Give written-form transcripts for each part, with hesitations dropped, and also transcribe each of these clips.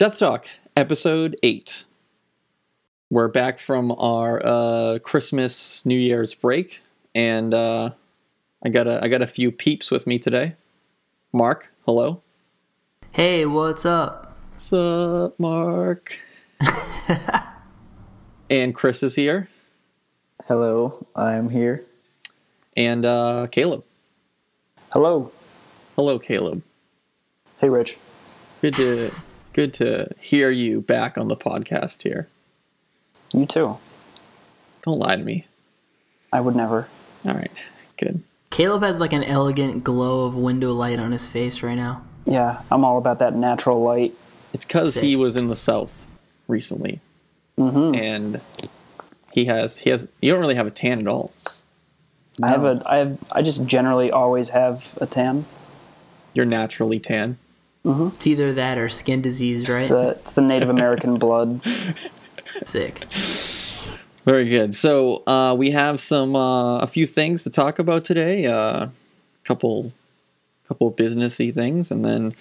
Death Talk, episode 8. We're back from our Christmas, New Year's break, and I got a few peeps with me today. Mark, hello. Hey, what's up? What's up, Mark? And Chris is here. Hello, I'm here. And Caleb. Hello. Hello, Caleb. Hey, Rich. Good to hear you back on the podcast here. You too. Don't lie to me. I would never. All right, good. Caleb has like an elegant glow of window light on his face right now. Yeah, I'm all about that natural light. It's because he was in the South recently, and he has. You don't really have a tan at all. No. I just generally always have a tan. You're naturally tan. It's either that or skin disease, right? It's the Native American blood. Sick. Very good. So we have a few things to talk about today. Couple businessy things, and then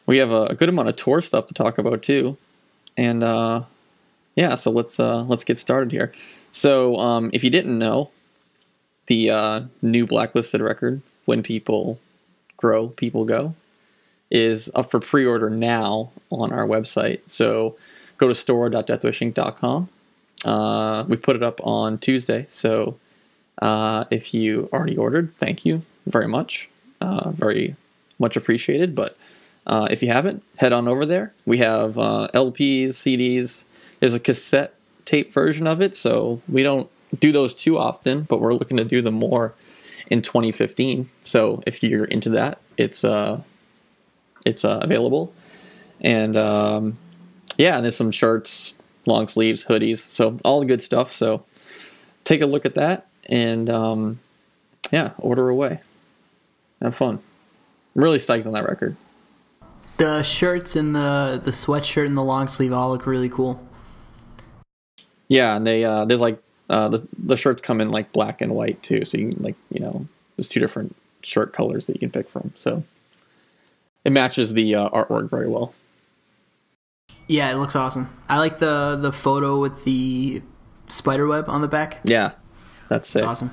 we have a good amount of tour stuff to talk about too. And so let's get started here. So if you didn't know, the new Blacklisted record, When People Grow, People Go, is up for pre-order now on our website. So go to store.deathwishinc.com. We put it up on Tuesday. So if you already ordered, thank you very much. Very much appreciated. But if you haven't, head on over there. We have LPs, CDs. There's a cassette tape version of it. So we don't do those too often, but we're looking to do them more in 2015. So if you're into that, it's available. And and there's some shirts, long sleeves, hoodies, so all the good stuff. So take a look at that and order away. Have fun. I'm really psyched on that record. The shirts and the sweatshirt and the long sleeve all look really cool. Yeah, and they there's like the shirts come in like black and white too, so you can there's two different shirt colors that you can pick from. So it matches the artwork very well. Yeah, it looks awesome. I like the photo with the spider web on the back. Yeah, that's sick. It's awesome.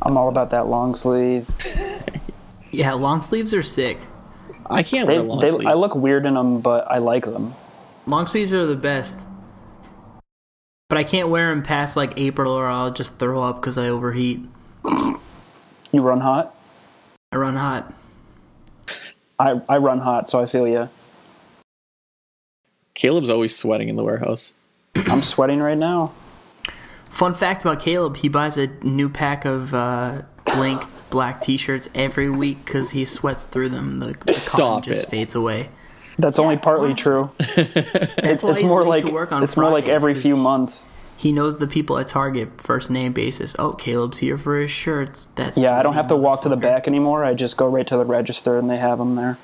I'm all about that long sleeve. Yeah, long sleeves are sick. I can't wear long sleeves. I look weird in them, but I like them. Long sleeves are the best. But I can't wear them past like April or I'll just throw up because I overheat. You run hot? I run hot. I run hot, so I feel you. Caleb's always sweating in the warehouse. I'm sweating right now. Fun fact about Caleb, he buys a new pack of blank black t-shirts every week because he sweats through them. The cotton just fades away. That's only partly true. That's why it's he's more late like to work on it's more like Fridays, every few months. He knows the people at Target first name basis. Oh, Caleb's here for his shirts. I don't have to walk to the back anymore. I just go right to the register and they have them there.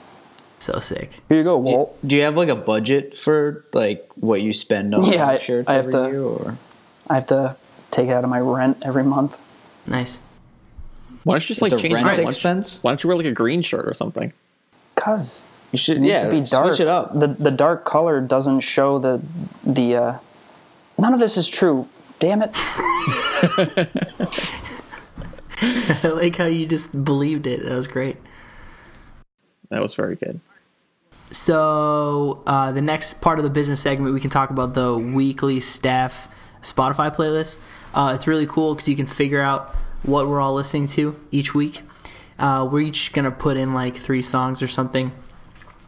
So sick. Here you go, Walt. Do you have like a budget for like what you spend on shirts every year? Or? I have to take it out of my rent every month. Nice. Why don't you just change rent it? expense? Why don't you wear like a green shirt or something? Cause you should. It needs to be dark. Switch it up. The dark color doesn't show the. None of this is true. Damn it. I like how you just believed it. That was great. That was very good. So the next part of the business segment, we can talk about the weekly staff Spotify playlist. It's really cool because you can figure out what we're all listening to each week. We're each going to put in like 3 songs or something.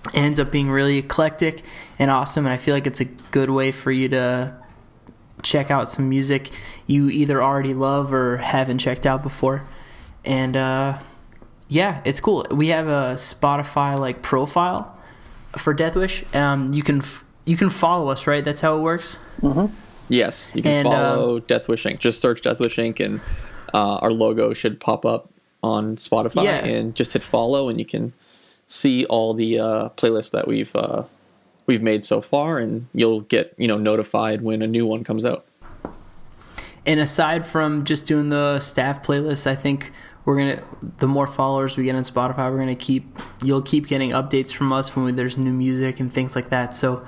It ends up being really eclectic and awesome, and I feel like it's a good way for you to check out some music you either already love or haven't checked out before. And it's cool. We have a Spotify like profile for Deathwish. You can follow us, right? That's how it works. Mm-hmm. Yes, you can follow Deathwish Inc. Just search Deathwish Inc. and our logo should pop up on Spotify. Yeah. And just hit follow, and you can see all the playlists that we've made so far, and you'll get notified when a new one comes out. And aside from just doing the staff playlist, I think the more followers we get on Spotify, you'll keep getting updates from us when there's new music and things like that. So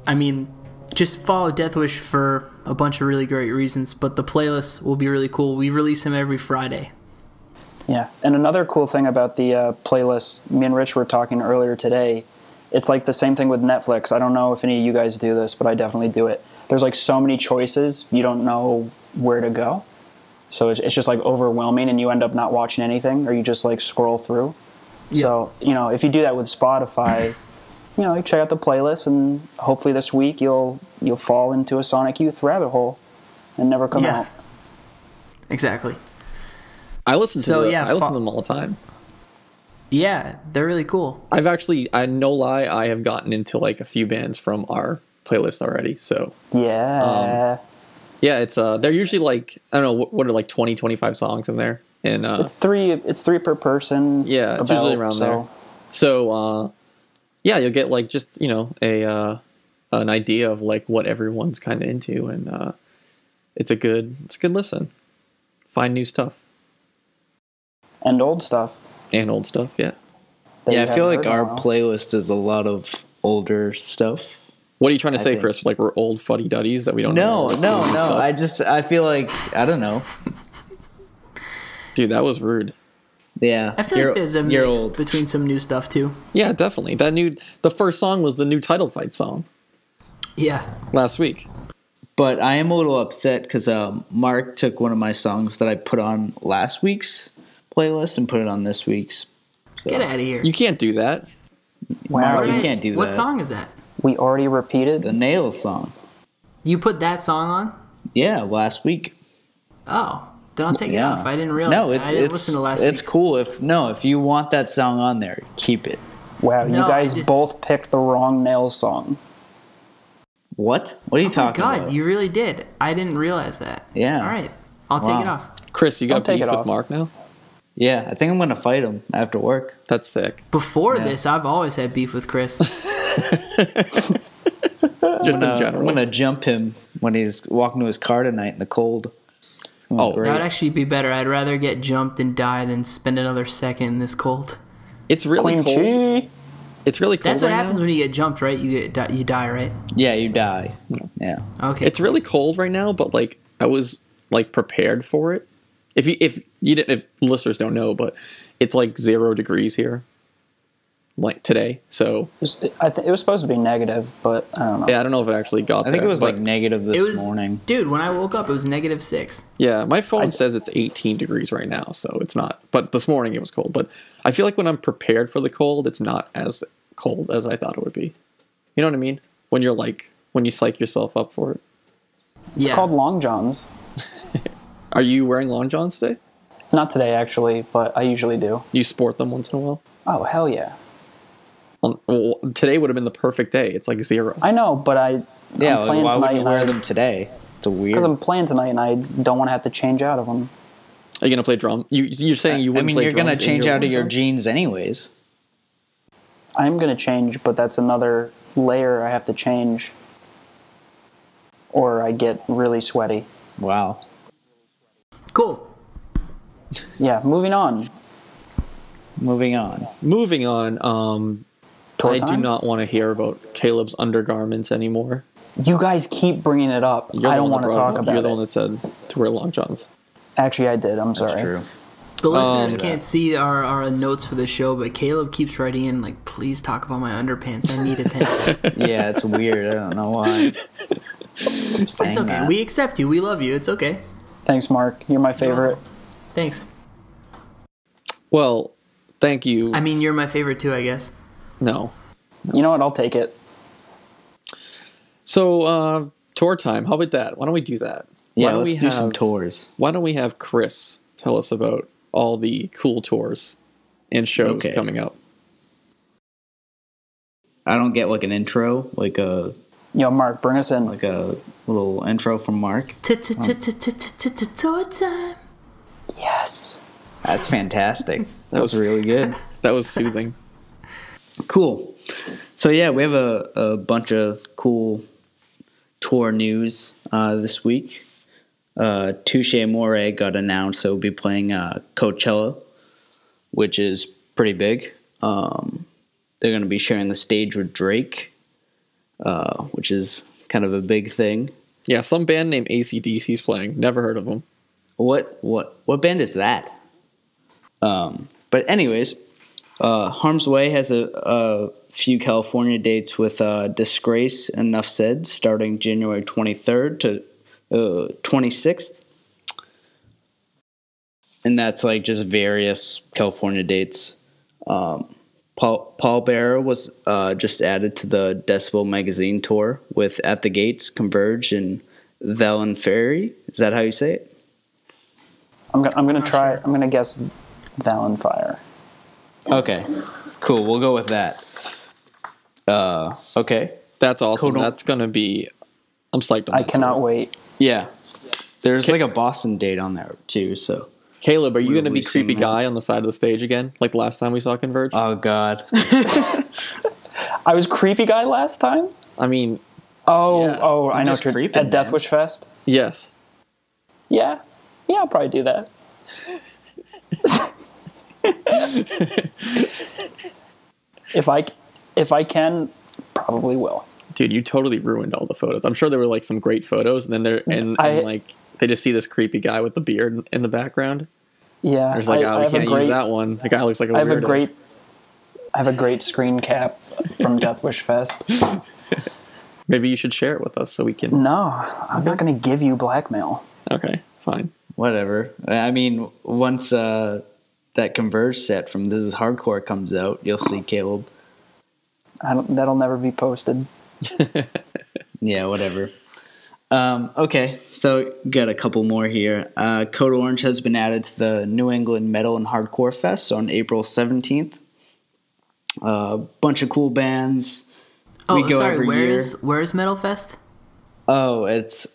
I mean, just follow Deathwish for a bunch of really great reasons, but the playlists will be really cool. We release them every Friday. Yeah, and another cool thing about the playlist, me and Rich were talking earlier today, it's like the same thing with Netflix. I don't know if any of you guys do this, but I definitely do it. There's like so many choices, you don't know where to go. So it's just like overwhelming, and you end up not watching anything, or you just like scroll through. Yep. So, you know, if you do that with Spotify, you know, you check out the playlist, and hopefully this week you'll fall into a Sonic Youth rabbit hole and never come out. Exactly. I listen to I listen to them all the time. Yeah, they're really cool. No lie, I have gotten into like a few bands from our playlist already. So yeah, it's they're usually like, I don't know, what are like 20, 25 songs in there, and it's three per person. Yeah, it's usually around there. So yeah, you'll get like just, you know, an idea of like what everyone's kind of into, and it's a good listen. Find new stuff and old stuff. And old stuff, yeah. Yeah, I feel like our playlist is a lot of older stuff. What are you trying to say, Chris? Like we're old fuddy-duddies that we don't know? No. I feel like, I don't know. Dude, that was rude. Yeah. I feel like there's a mix between some new stuff, too. Yeah, definitely. The first song was the new Title Fight song. Yeah. Last week. But I am a little upset because Mark took one of my songs that I put on last week's playlist and put it on this week's. So. Get out of here. You can't do that. Wow, you can't do that. What song is that? We already repeated the Nails song. You put that song on? Yeah, last week. Oh, then I'll take it off. I didn't realize that. I didn't listen to last week. It's cool. If you want that song on there, keep it. Wow, you guys both picked the wrong Nails song. What? What are you talking about? Oh my God, you really did. I didn't realize that. Yeah. All right, I'll take it off. Chris, you got beef with Mark now? Yeah, I think I'm going to fight him after work. That's sick. Before this, I've always had beef with Chris. Just in general. I'm going to jump him when he's walking to his car tonight in the cold. That would actually be better. I'd rather get jumped and die than spend another second in this cold. It's really cold. It's really cold. That's what happens when you get jumped, right? You die, right? Yeah, you die. Yeah. Okay. It's really cold right now, but like I was like prepared for it. If listeners don't know, but it's like 0 degrees here, like today. So I think it was supposed to be negative, but I don't know. Yeah, I don't know if it actually got there. I think it was like negative this morning. Dude, when I woke up, it was -6. Yeah, my phone says it's 18 degrees right now, so it's not. But this morning it was cold. But I feel like when I'm prepared for the cold, it's not as cold as I thought it would be. You know what I mean? When you psych yourself up for it. Yeah. It's called long johns. Are you wearing long johns today? Not today, actually, but I usually do. You sport them once in a while? Oh, hell yeah. Well, today would have been the perfect day. It's like 0. I know, but I'm playing why tonight. would you wear them today? It's weird. Because I'm playing tonight and I don't want to have to change out of them. Are you going to play drum? You're saying you wouldn't play drums? You're going to change out of your jeans anyways. I'm going to change, but that's another layer I have to change. Or I get really sweaty. Wow. Cool. Yeah, moving on. I do not want to hear about Caleb's undergarments anymore. You guys keep bringing it up. I don't want to talk about it. You're the one that said to wear long johns. Actually, I did. I'm sorry. That's true. The listeners can't see our notes for the show, but Caleb keeps writing in, like, please talk about my underpants. I need attention. Yeah, it's weird. I don't know why. It's okay. That. We accept you. We love you. It's okay. Thanks, Mark. You're my favorite. Thanks. Well, thank you. I mean, you're my favorite too, I guess. No. You know what? I'll take it. So, tour time. How about that? Why don't we do that? Yeah, let's do some tours. Why don't we have Chris tell us about all the cool tours and shows coming up? I don't get like an intro, like a... Yo, Mark, bring us in. Like a little intro from Mark. Tour time. Yes. That's fantastic. That was really good. That was soothing. Cool. So yeah, we have a bunch of cool tour news this week. Touche Amore got announced, so we'll be playing Coachella, which is pretty big. They're going to be sharing the stage with Drake. which is kind of a big thing. Yeah, some band named AC/DC's playing. Never heard of them. What band is that? But anyways, Harm's Way has a few California dates with Disgrace and Enough Said starting January 23rd to 26th. And that's like just various California dates. Paul Bearer was just added to the Decibel Magazine tour with At the Gates, Converge, and Valen Ferry. Is that how you say it? I'm gonna try. Sure. I'm gonna guess Valen Fire. Okay, cool. We'll go with that. Okay, that's awesome. That's gonna be. I'm psyched on that. I cannot wait. Yeah, there's like a Boston date on there too. So, Caleb, are you gonna be creepy guy on the side of the stage again, like last time we saw Converge? Oh God, I was creepy guy last time. I mean, I know. Creeping, at Deathwish Fest. Yes. Yeah, I'll probably do that. If I can, probably will. Dude, you totally ruined all the photos. I'm sure there were like some great photos, and then they just see this creepy guy with the beard in the background. Yeah, there's like, we can't use that one. The guy looks like a weirdo. I have a great screen cap from Deathwish Fest. Maybe you should share it with us so we can. No, I'm not going to give you blackmail. Okay, fine. Whatever. I mean, once that Converge set from This Is Hardcore comes out, you'll see Caleb. That'll never be posted. Yeah, whatever. Okay, so got a couple more here. Code Orange has been added to the New England Metal and Hardcore Fest on April 17th. Bunch of cool bands. We go every year. Where is Metal Fest? Oh, it's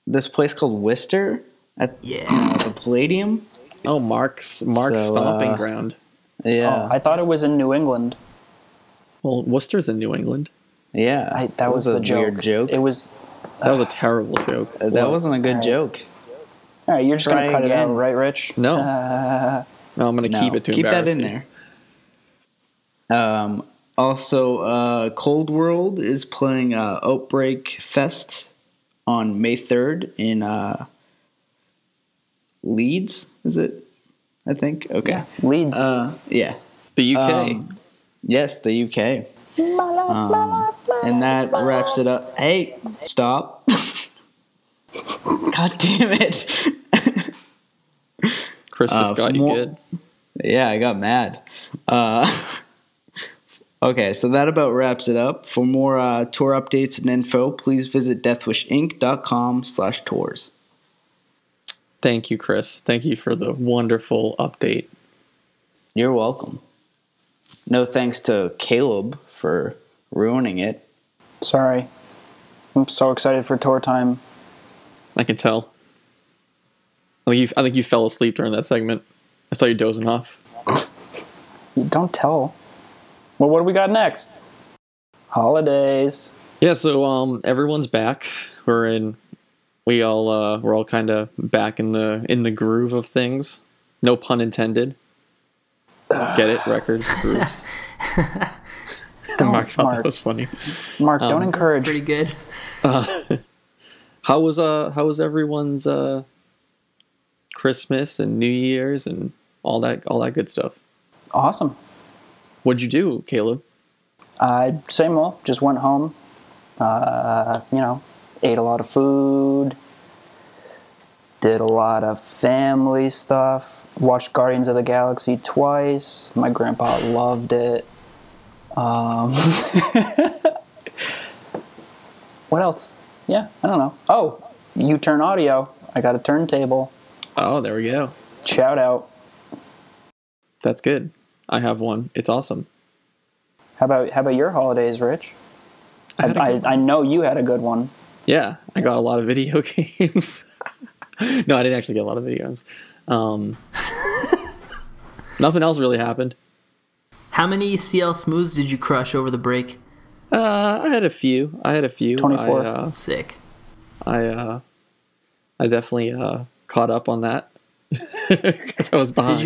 this place called Worcester at the Palladium. Oh, Mark's stomping ground. Yeah, I thought it was in New England. Well, Worcester's in New England. Yeah, that was a weird joke. It was. That was a terrible joke. That wasn't a good joke. All right, you're just gonna cut it out, right, Rich? No, no, I'm gonna keep it to keep that in there. Also, Cold World is playing Outbreak Fest on May 3rd in Leeds. Is it? I think. Okay. Yeah, Leeds. Yeah. The UK. Yes, the UK. And that wraps it up. Hey, stop. God damn it. Chris just got you good. Yeah, I got mad. Okay, so that about wraps it up. For more tour updates and info, please visit deathwishinc.com/tours. Thank you, Chris. Thank you for the wonderful update. You're welcome. No thanks to Caleb for ruining it. Sorry. I'm so excited for tour time. I can tell. I think you fell asleep during that segment. I saw you dozing off. You don't tell. Well, what do we got next? Holidays. Yeah, so everyone's back. We're all kind of back in the groove of things. No pun intended. Get it? Records, grooves. Mark thought that was funny. Mark, don't encourage. Pretty good. How was everyone's Christmas and New Year's and all that good stuff? Awesome. What'd you do, Caleb? Same old. Just went home. Ate a lot of food. Did a lot of family stuff. Watched Guardians of the Galaxy twice. My grandpa loved it. What else? Yeah, I don't know. Oh, U-Turn Audio. I got a turntable. Oh, there we go. Shout out. That's good. I have one. It's awesome. How about your holidays, Rich? I know you had a good one. Yeah, I got a lot of video games. No, I didn't actually get a lot of video games. Nothing else really happened. How many CL Smooths did you crush over the break? I had a few. 24. Sick. I definitely caught up on that because I was behind.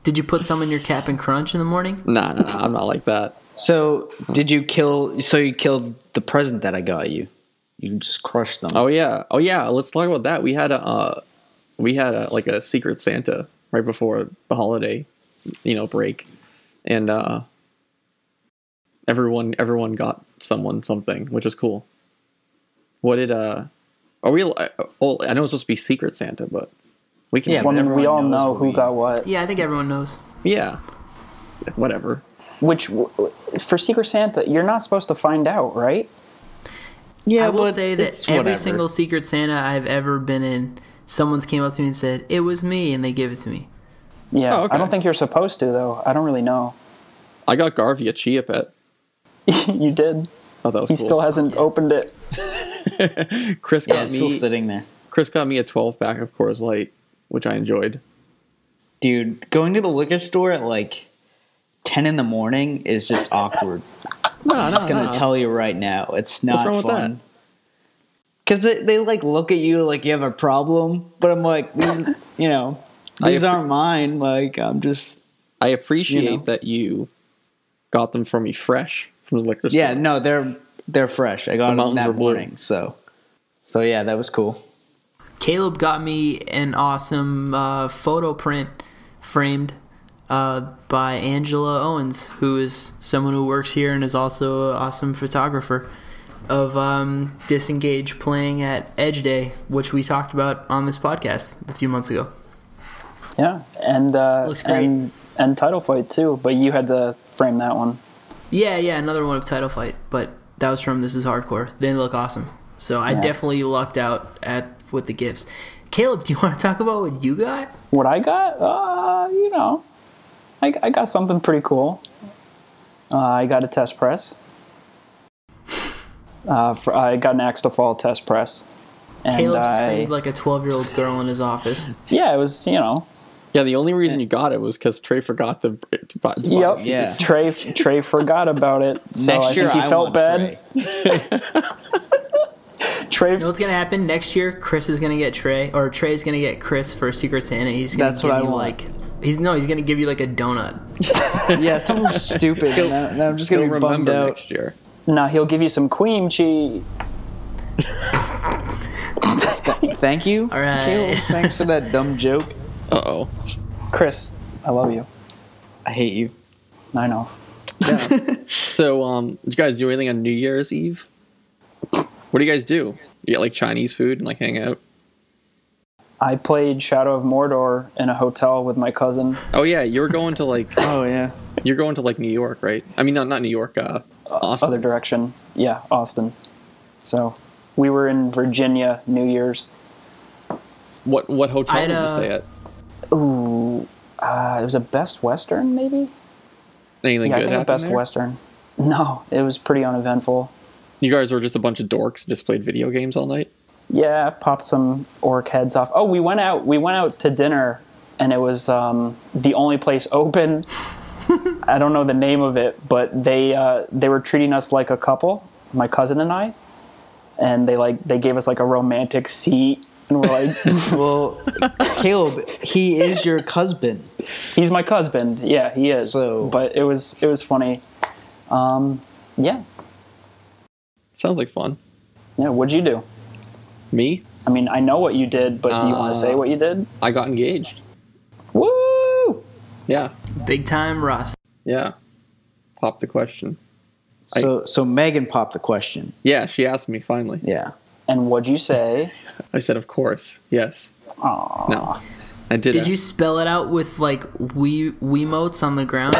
Did you put some in your Cap and Crunch in the morning? Nah, I'm not like that. So did you kill? So you killed the present that I got you. You just crushed them. Oh yeah. Let's talk about that. We had a like a secret Santa right before the holiday, break, and everyone got someone something, which was cool. What did are we? Oh, I know it's supposed to be Secret Santa, but we can. Yeah, Well, I mean, we all everyone knows know what who we- got what. Yeah, I think everyone knows. Yeah. Whatever. Which, for Secret Santa, you're not supposed to find out, right? Yeah, I will but say that it's every whatever. single Secret Santa I've ever been in, someone's came up to me and said, "It was me," and they give it to me. Yeah, Oh, okay. I don't think you're supposed to, though. I don't really know. I got Garvey a Chia Pet. You did. Oh, that was He cool. still hasn't opened it. Chris Yeah, got it's still me. sitting there. Chris got me a 12-pack of Coors Light, which I enjoyed. Dude, going to the liquor store at like 10 in the morning is just awkward. I'm just going to tell you right now. It's not What's wrong with fun. Because they like look at you like you have a problem, but I'm like, these aren't mine. Like, I'm just. I appreciate You know. that you got them for me fresh from the liquor store. Yeah, no, they're fresh. I got them mountains that were blue. morning. So yeah, that was cool. Caleb got me an awesome photo print framed by Angela Owens, who is someone who works here and is also an awesome photographer, of Disengage playing at Edge Day, which we talked about on this podcast a few months ago. Yeah, and Looks great. and Title Fight too, but you had to frame that one. Yeah, another one of Title Fight, but that was from This Is Hardcore. They look awesome. So I definitely lucked out with the gifts. Caleb, do you want to talk about what you got? What I got? I got something pretty cool. I got a test press. I got an Axe to Fall test press. And Caleb screamed like a 12-year-old girl in his office. yeah, it was, Yeah, the only reason you got it was because Trey forgot to buy Yep. it. Yeah. Trey forgot about it. So I Next year, think he I felt want bad. Trey. You know what's gonna happen next year? Chris is gonna get Trey, or Trey's gonna get Chris for Secret Santa. He's gonna That's give what I you want. he's gonna give you like a donut. Yeah, something stupid. And I'm just going You'll to be bummed remember out. next year. No, he'll give you some cream cheese. Thank you. All right. Caleb, thanks for that dumb joke. Uh-oh. Chris, I love you. I hate you. I know. Yeah. So, did you guys do anything on New Year's Eve? What do you guys do? You get like Chinese food and like hang out? I played Shadow of Mordor in a hotel with my cousin. Oh yeah, you're going to like Oh, yeah. you're going to like New York, right? I mean, not New York. Austin. Other direction. Yeah, Austin. So we were in Virginia New Year's. What hotel I'd, did you stay at? Ooh, it was a Best Western, maybe? Anything Yeah, I good think a happened Best there? Western. No, it was pretty uneventful. You guys were just a bunch of dorks and just played video games all night? Yeah, popped some orc heads off. Oh, we went out to dinner, and it was the only place open. I don't know the name of it, but they were treating us like a couple, my cousin and I, and they gave us like a romantic seat, and we're like, Well, Caleb, he is your husband. he's my husband. Yeah, he is. So- But it was funny. Yeah. Sounds like fun. Yeah, what'd you do? Me? I mean, I know what you did, but do you want to say what you did? I got engaged. Woo! Yeah. Big time Ross. Yeah. Pop the question. So Megan popped the question. Yeah, she asked me finally. Yeah. And what'd you say? I said, of course. Yes. Aw. No. I did. Did you ask. spell it out with like Wiimotes on the ground?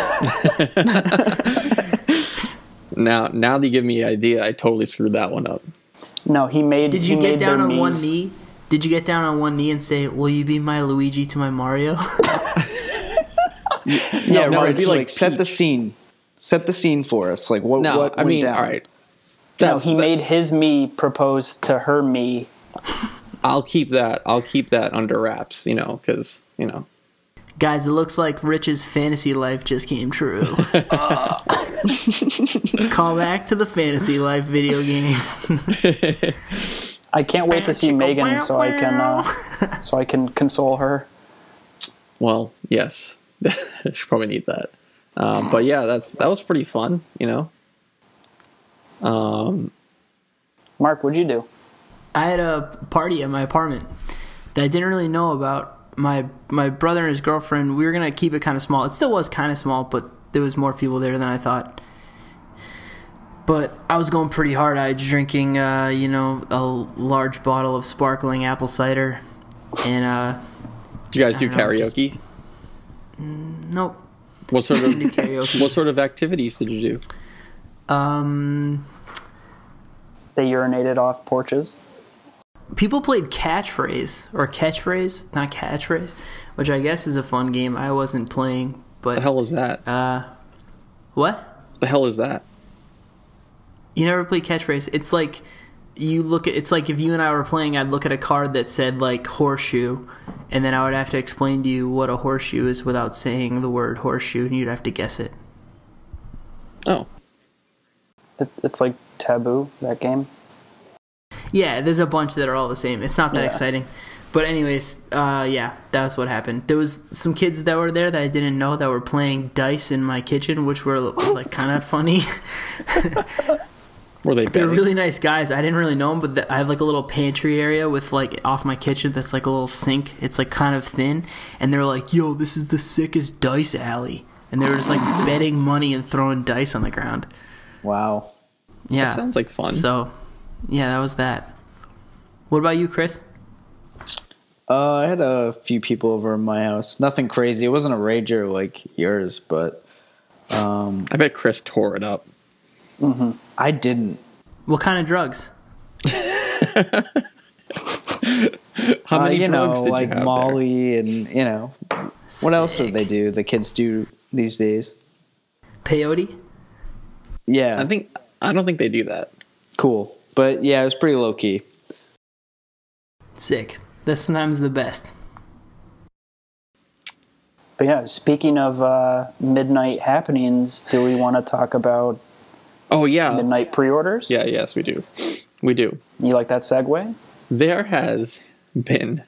Now that you give me an idea, I totally screwed that one up. No, he made. Did you he get made down their on one knees- knee? Did you get down on one knee and say, "Will you be my Luigi to my Mario"? Yeah, no, right. it'd be like set the Peach. scene. Set the scene for us. Like what? No, what I went mean, down? all right. No, he made his me propose to her me. I'll keep that under wraps, because, Guys, it looks like Rich's fantasy life just came true. Call back to the fantasy life video game. I can't wait to see Megan so I can console her. well, yes. She probably need that. But yeah, that was pretty fun, you know. Mark, what'd you do? I had a party at my apartment that I didn't really know about. My brother and his girlfriend, we were going to keep it kind of small. It still was kind of small, but there was more people there than I thought. But I was going pretty hard. I was drinking, a large bottle of sparkling apple cider. And, did you guys do karaoke? Nope. What sort of Do karaoke. What sort of activities did you do? They urinated off porches. People played catchphrase, which I guess is a fun game. I wasn't playing, but The hell is that? what? The hell is that? You never played catchphrase? It's like it's like if you and I were playing, I'd look at a card that said like horseshoe, and then I would have to explain to you what a horseshoe is without saying the word horseshoe, and you'd have to guess it. Oh, It's like Taboo, that game. Yeah, there's a bunch that are all the same. It's not that exciting. But anyways, yeah, that's what happened. There was some kids that were there that I didn't know that were playing dice in my kitchen, which was like kind of funny. were they? They're betting? really nice guys. I didn't really know them, but I have like a little pantry area with like off my kitchen that's like a little sink. It's like kind of thin, and they're like, "Yo, this is the sickest dice alley," and they were just like betting money and throwing dice on the ground. Wow. Yeah, That sounds like fun. So, yeah, that was that. What about you, Chris? I had a few people over at my house. Nothing crazy. It wasn't a rager like yours, but I bet Chris tore it up. I didn't. What kind of drugs? How many drugs did like you have Molly and what else would they do? The kids do these days. Peyote? Yeah, I don't think they do that. cool. But yeah, it was pretty low key. Sick. That's sometimes the best. But yeah, speaking of midnight happenings, do we want to talk about Oh yeah, midnight pre-orders? yeah, yes, we do. We do. You like that segue? There has been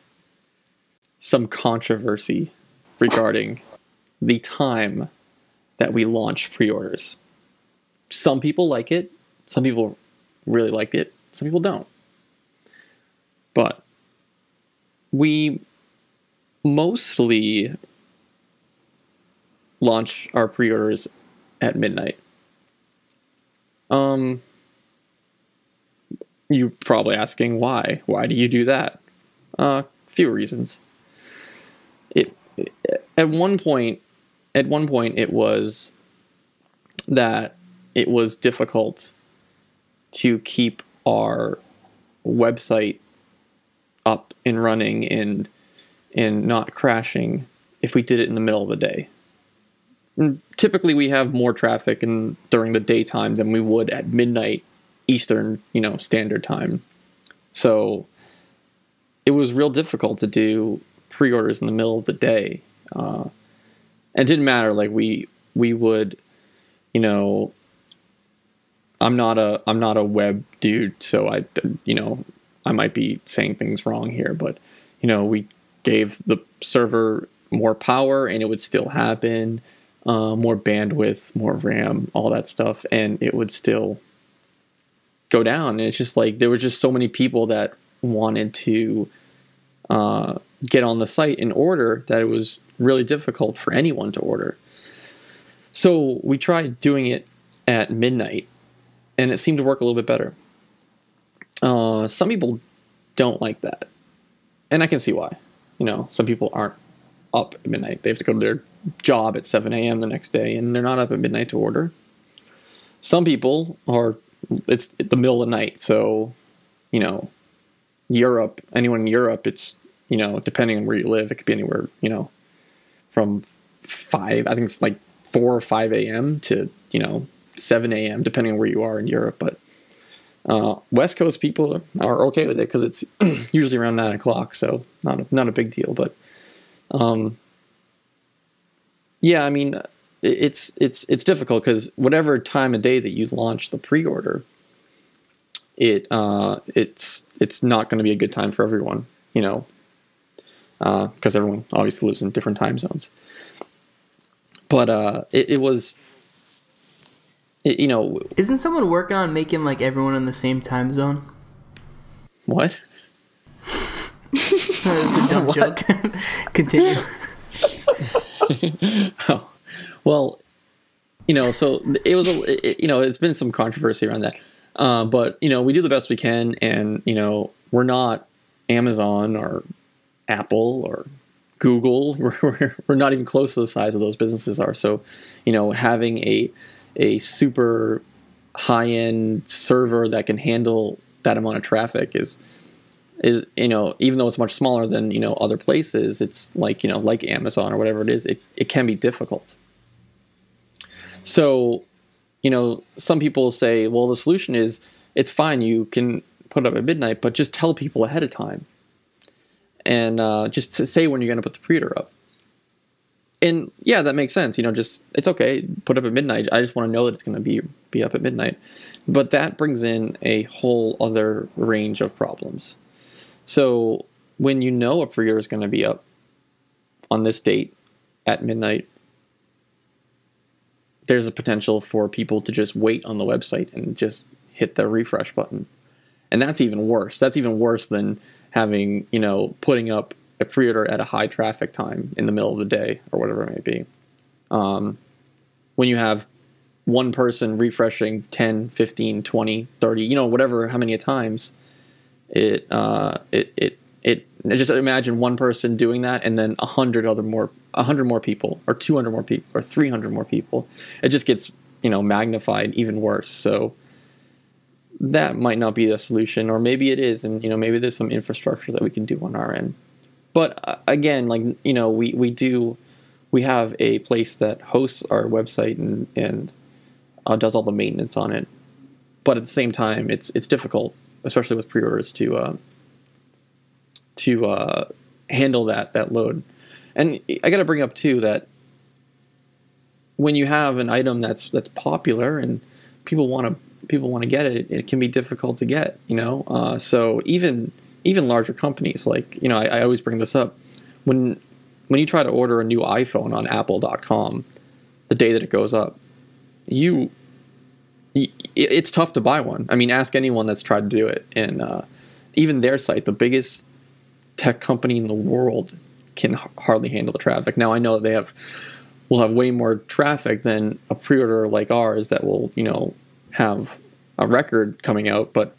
some controversy regarding the time that we launch pre-orders. Some people like it. Some people really liked it. Some people don't. But we mostly launch our pre-orders at midnight. You're probably asking why. Why do you do that? Few reasons. At one point it was that it was difficult to keep our website up and running and not crashing if we did it in the middle of the day. And typically we have more traffic during the daytime than we would at midnight Eastern, Standard Time. So it was real difficult to do pre-orders in the middle of the day. And it didn't matter. Like we would, I'm not a web dude, so I might be saying things wrong here, but we gave the server more power and it would still happen, more bandwidth, more RAM, all that stuff, and it would still go down. And it's just like there were just so many people that wanted to get on the site and order that it was really difficult for anyone to order. So we tried doing it at midnight, and it seemed to work a little bit better. Some people don't like that, and I can see why. Some people aren't up at midnight. They have to go to their job at 7 a.m. the next day, and they're not up at midnight to order. Some people it's the middle of the night, so, Europe, anyone in Europe, it's, depending on where you live, it could be anywhere, from 5, I think like 4 or 5 a.m. to, 7 a.m., depending on where you are in Europe. But West Coast people are okay with it because it's usually around 9 o'clock, so not a big deal. But yeah, I mean, it's difficult because whatever time of day that you launch the pre-order, it's not going to be a good time for everyone, because everyone obviously lives in different time zones. But it was, you know. Isn't someone working on making like everyone in the same time zone? What? That's a dumb joke. Continue. Oh, well, you know, so it was, you know, it's been some controversy around that. But, you know, we do the best we can, and, you know, we're not Amazon or Apple or Google. We're not even close to the size of those businesses are. So, you know, having a super high-end server that can handle that amount of traffic is, you know, even though it's much smaller than, you know, other places, it's like, you know, like Amazon or whatever it is, it can be difficult. So, you know, some people say, well, the solution is, it's fine, you can put it up at midnight, but just tell people ahead of time. And just to say when you're going to put the pre-order up. And yeah, that makes sense. You know, just, it's okay, put up at midnight. I just want to know that it's going to be up at midnight. But that brings in a whole other range of problems. So when you know a pre-order is going to be up on this date at midnight, there's a potential for people to just wait on the website and just hit the refresh button. And that's even worse. That's even worse than having, you know, putting up a pre-order at a high traffic time in the middle of the day or whatever it may be. When you have one person refreshing 10, 15, 20, 30, you know, whatever, how many times, it just imagine one person doing that and then 100 more people, or 200 more people, or 300 more people. It just gets, you know, magnified even worse. So that might not be the solution, or maybe it is, and, you know, maybe there's some infrastructure that we can do on our end. But again, like, you know, we have a place that hosts our website and does all the maintenance on it. But at the same time, it's difficult, especially with pre-orders, to handle that load. And I got to bring up too that when you have an item that's popular and people want to get it, it can be difficult to get. You know, so even larger companies, like, you know, I always bring this up, when you try to order a new iPhone on Apple.com, the day that it goes up, it's tough to buy one. I mean, ask anyone that's tried to do it, and even their site, the biggest tech company in the world, can hardly handle the traffic. Now, I know they will have way more traffic than a pre-order like ours that will, you know, have a record coming out, but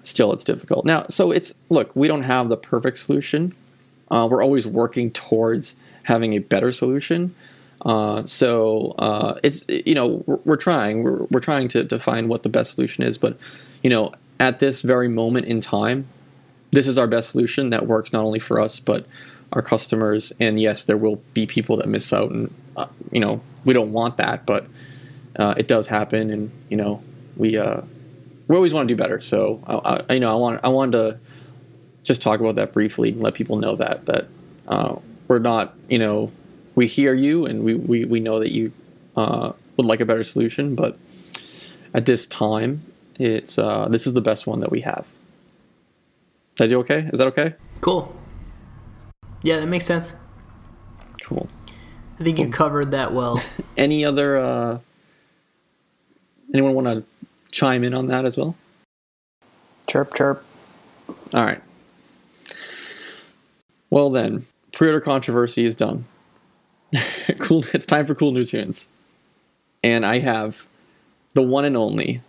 still, it's difficult. Now, so look, we don't have the perfect solution. We're always working towards having a better solution. So it's, you know, we're trying to find what the best solution is. But, you know, at this very moment in time, this is our best solution that works not only for us, but our customers. And yes, there will be people that miss out, and, you know, we don't want that, but it does happen. And, you know, we always want to do better. So I wanted to just talk about that briefly and let people know that we're not, you know, we hear you, and we know that you would like a better solution, but at this time, this is the best one that we have. Is that okay? Is that okay? Cool. Yeah, that makes sense. Cool. I think you covered that well. Any other? Anyone want to chime in on that as well? Chirp, chirp. All right. Well then, pre-order controversy is done. Cool. It's time for cool new tunes, and I have the one and only,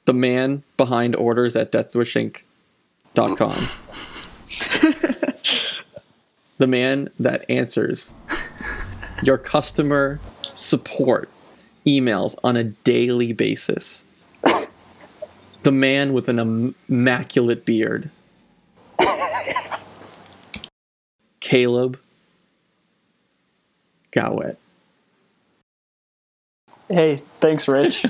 the man behind orders at DeathwishInc.com. The man that answers your customer support emails on a daily basis. The man with an immaculate beard. Caleb Gowett. Hey, thanks, Rich.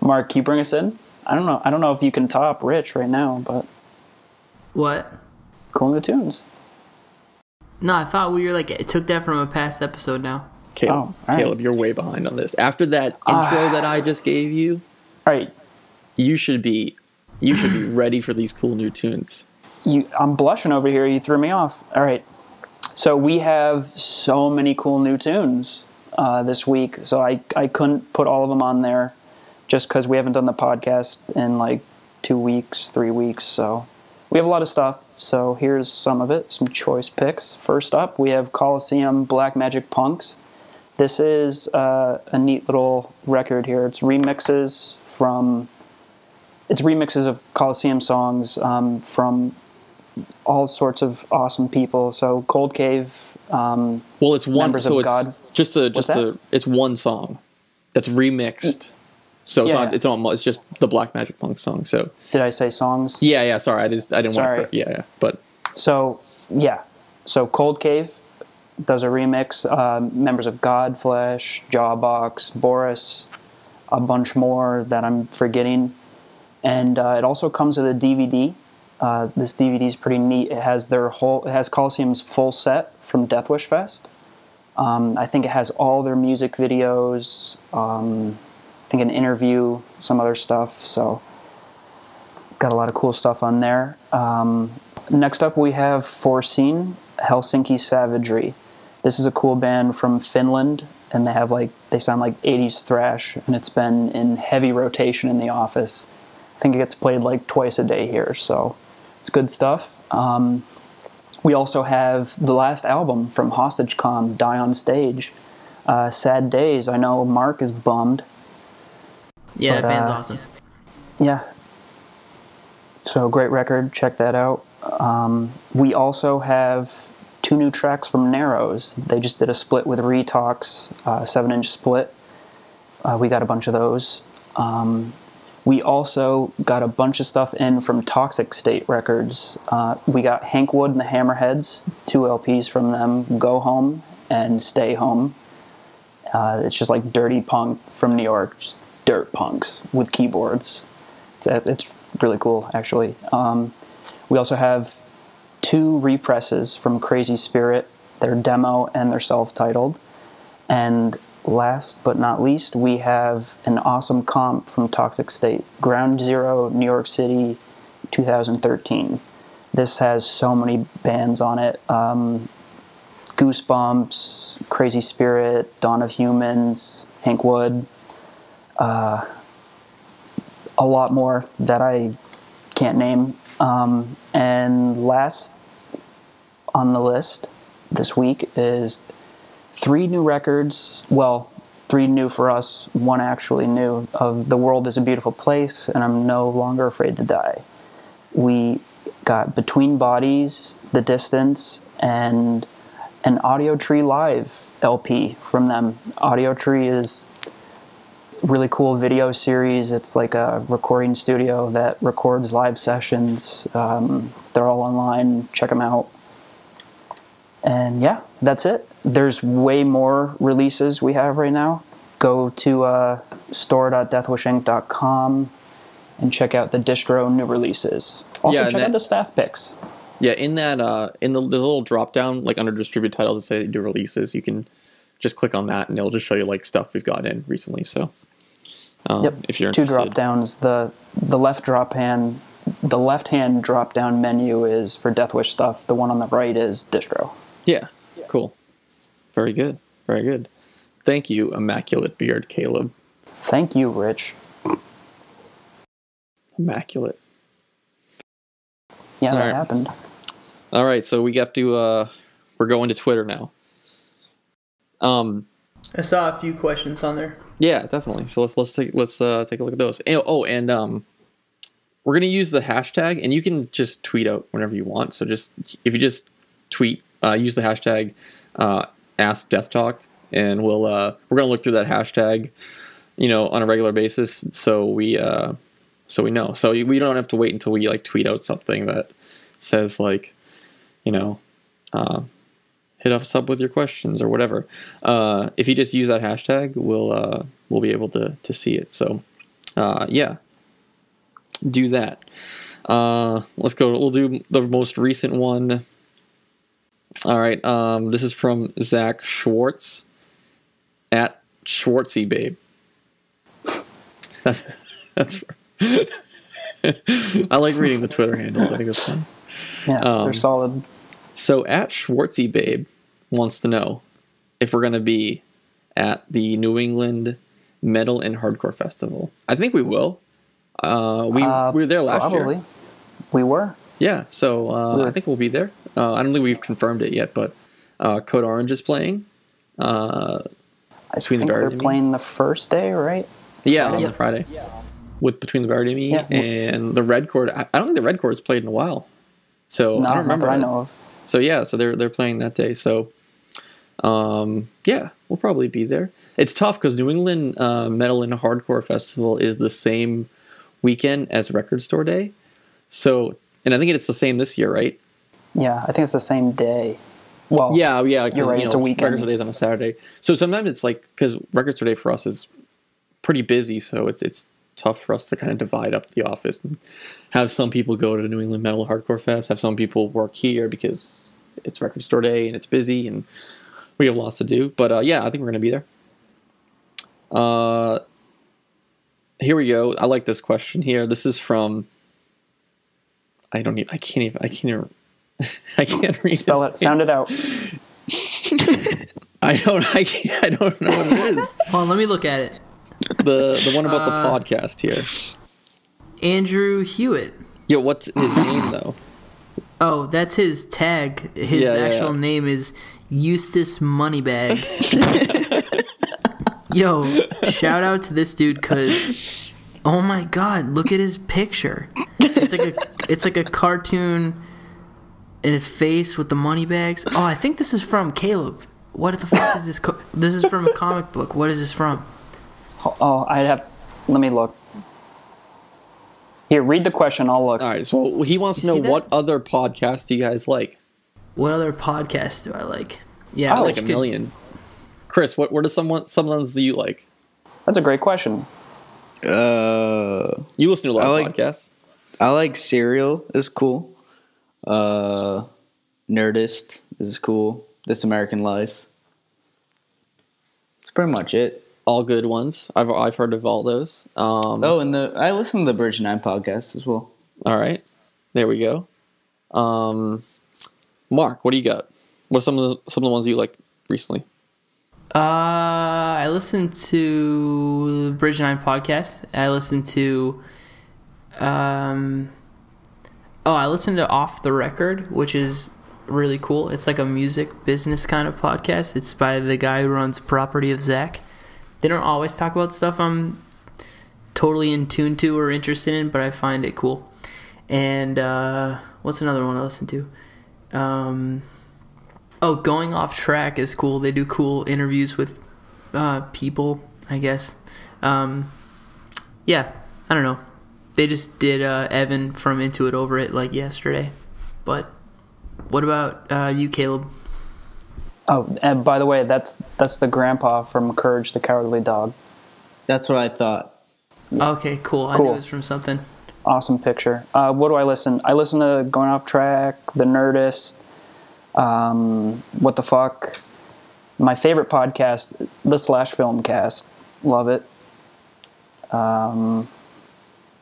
Mark, can you bring us in? I don't know if you can top Rich right now, but What? cool new tunes. No, I thought we were like, it took that from a past episode now. Caleb, all right. Caleb, you're way behind on this. After that intro that I just gave you, All right, you should be ready for these cool new tunes. I'm blushing over here. You threw me off. All right, So we have so many cool new tunes this week. So I couldn't put all of them on there just because we haven't done the podcast in like 2 weeks, 3 weeks. So we have a lot of stuff. So here's some of it, some choice picks. First up, we have Coliseum Black Magic Punks. This is a neat little record here. It's remixes of Coliseum songs from all sorts of awesome people. So Cold Cave. Well, it's one. Members So of it's God. it's one song that's remixed. So it's just the Black Magic Punk song. So Did I say songs? yeah. Sorry, I didn't Sorry. want to. Yeah. But So Cold Cave does a remix. Members of Godflesh, Jawbox, Boris, a bunch more that I'm forgetting, and it also comes with a DVD. This DVD is pretty neat. It has Coliseum's full set from Deathwish Fest. I think it has all their music videos. I think an interview, some other stuff. So got a lot of cool stuff on there. Next up, we have Foreseen, Helsinki Savagery. This is a cool band from Finland, and they sound like 80s thrash, and it's been in heavy rotation in the office. I think it gets played like twice a day here, so it's good stuff. We also have the last album from HostageCon, Die on Stage, Sad Days. I know Mark is bummed. Yeah, that band's awesome. Yeah. So great record. Check that out. We also have 2 new tracks from Narrows. They just did a split with Retox, 7-inch split. We got a bunch of those. We also got a bunch of stuff in from Toxic State Records. We got Hank Wood and the Hammerheads, 2 LPs from them, Go Home and Stay Home. It's just like dirty punk from New York, just dirt punks with keyboards. It's really cool, actually. We also have 2 represses from Crazy Spirit, their demo and their self-titled. And last but not least, we have an awesome comp from Toxic State, Ground Zero, New York City, 2013. This has so many bands on it. Goosebumps, Crazy Spirit, Dawn of Humans, Hank Wood, a lot more that I can't name. And last on the list this week is 3 new records, well, 3 new for us, 1 actually new, of The World is a Beautiful Place and I'm No Longer Afraid to Die. We got Between Bodies, The Distance, and an Audio Tree Live LP from them. Audio Tree is a really cool video series. It's like a recording studio that records live sessions. They're all online. Check them out. And yeah, that's it. There's way more releases we have right now. Go to store.deathwishinc.com and check out the distro new releases. Also, check out the staff picks. Yeah, in that there's a little drop down like under distributed titles that say new releases. You can just click on that and it'll just show you like stuff we've got in recently. So if you're interested. 2 drop downs. The left hand drop down menu is for Deathwish stuff. The one on the right is distro. Yeah. Cool. Very good. Very good. Thank you, Immaculate Beard Caleb. Thank you, Rich. Immaculate. Yeah, that happened. All right, so we have to. We're going to Twitter now. I saw a few questions on there. Yeah, definitely. So let's take a look at those. And we're gonna use the hashtag, and you can just tweet out whenever you want. So if you just tweet, use the hashtag #AskDeathTalk, and we're gonna look through that hashtag, on a regular basis. So we know. So we don't have to wait until we like tweet out something that says like, hit us up with your questions or whatever. If you just use that hashtag, we'll be able to see it. So, yeah, do that. Let's go. We'll do the most recent one. All right. This is from Zach Schwartz at Schwartzy Babe. That's. I like reading the Twitter handles. I think it's fun. Yeah, they're solid. So at Schwartzy Babe wants to know if we're going to be at the New England Metal and Hardcore Festival. I think we will. We were there last Probably. year. We were. Yeah, so I think we'll be there. I don't think we've confirmed it yet, but Code Orange is playing. I think they're playing the first day, right? Yeah, on the Friday. With Between the Buried and Me and the Red Chord. I don't think the Red Chord's played in a while. So I don't remember. I know of. So yeah, so they're playing that day. So yeah, we'll probably be there. It's tough because New England Metal and Hardcore Festival is the same weekend as Record Store Day. So, and I think it's the same this year, right? Yeah, I think it's the same day. Well, yeah, you're right. It's a weekend. Record Store Day is on a Saturday. So sometimes it's like, because Record Store Day for us is pretty busy, so it's tough for us to kind of divide up the office and have some people go to New England Metal Hardcore Fest, have some people work here because it's Record Store Day and it's busy and we have lots to do. But yeah, I think we're going to be there. Here we go. I like this question here. This is from. I can't read. Spell it. Sound it out. I don't know what it is. Hold on, let me look at it. The one about the podcast here. Andrew Hewitt. Yo, what's his name though? Oh, that's his tag. His actual name is Eustace Moneybag. Yo, shout out to this dude because, oh my god, look at his picture. It's like a cartoon in his face with the money bags. Oh, I think this is from Caleb. What the fuck is this? This is from a comic book. What is this from? Oh, let me look. Here, read the question. I'll look. All right, so he wants to know what other podcasts do you guys like? What other podcasts do I like? Yeah, I like a million. Chris, what are some ones that you like? That's a great question. You listen to a lot of podcasts. I like Serial. It's cool. Nerdist is cool. This American Life. That's pretty much it. All good ones. I've heard of all those. And I listen to the Bridge 9 podcast as well. All right, there we go. Mark, what do you got? What are some of the ones you like recently? I listened to the Bridge 9 podcast. I listened to I listened to Off the Record, which is really cool. It's like a music business kind of podcast. It's by the guy who runs Property of Zach. They don't always talk about stuff I'm totally in tune to or interested in, but I find it cool. And what's another one I listen to? Going Off Track is cool. They do cool interviews with people, I guess. Yeah, I don't know. They just did Evan from Into It Over It like yesterday. But what about you, Caleb? Oh, and by the way, that's the grandpa from Courage the Cowardly Dog. That's what I thought. Okay, cool. I knew it was from something. Awesome picture. What do I listen? I listen to Going Off Track, The Nerdist, What the Fuck. My favorite podcast, The Slash Filmcast. Love it.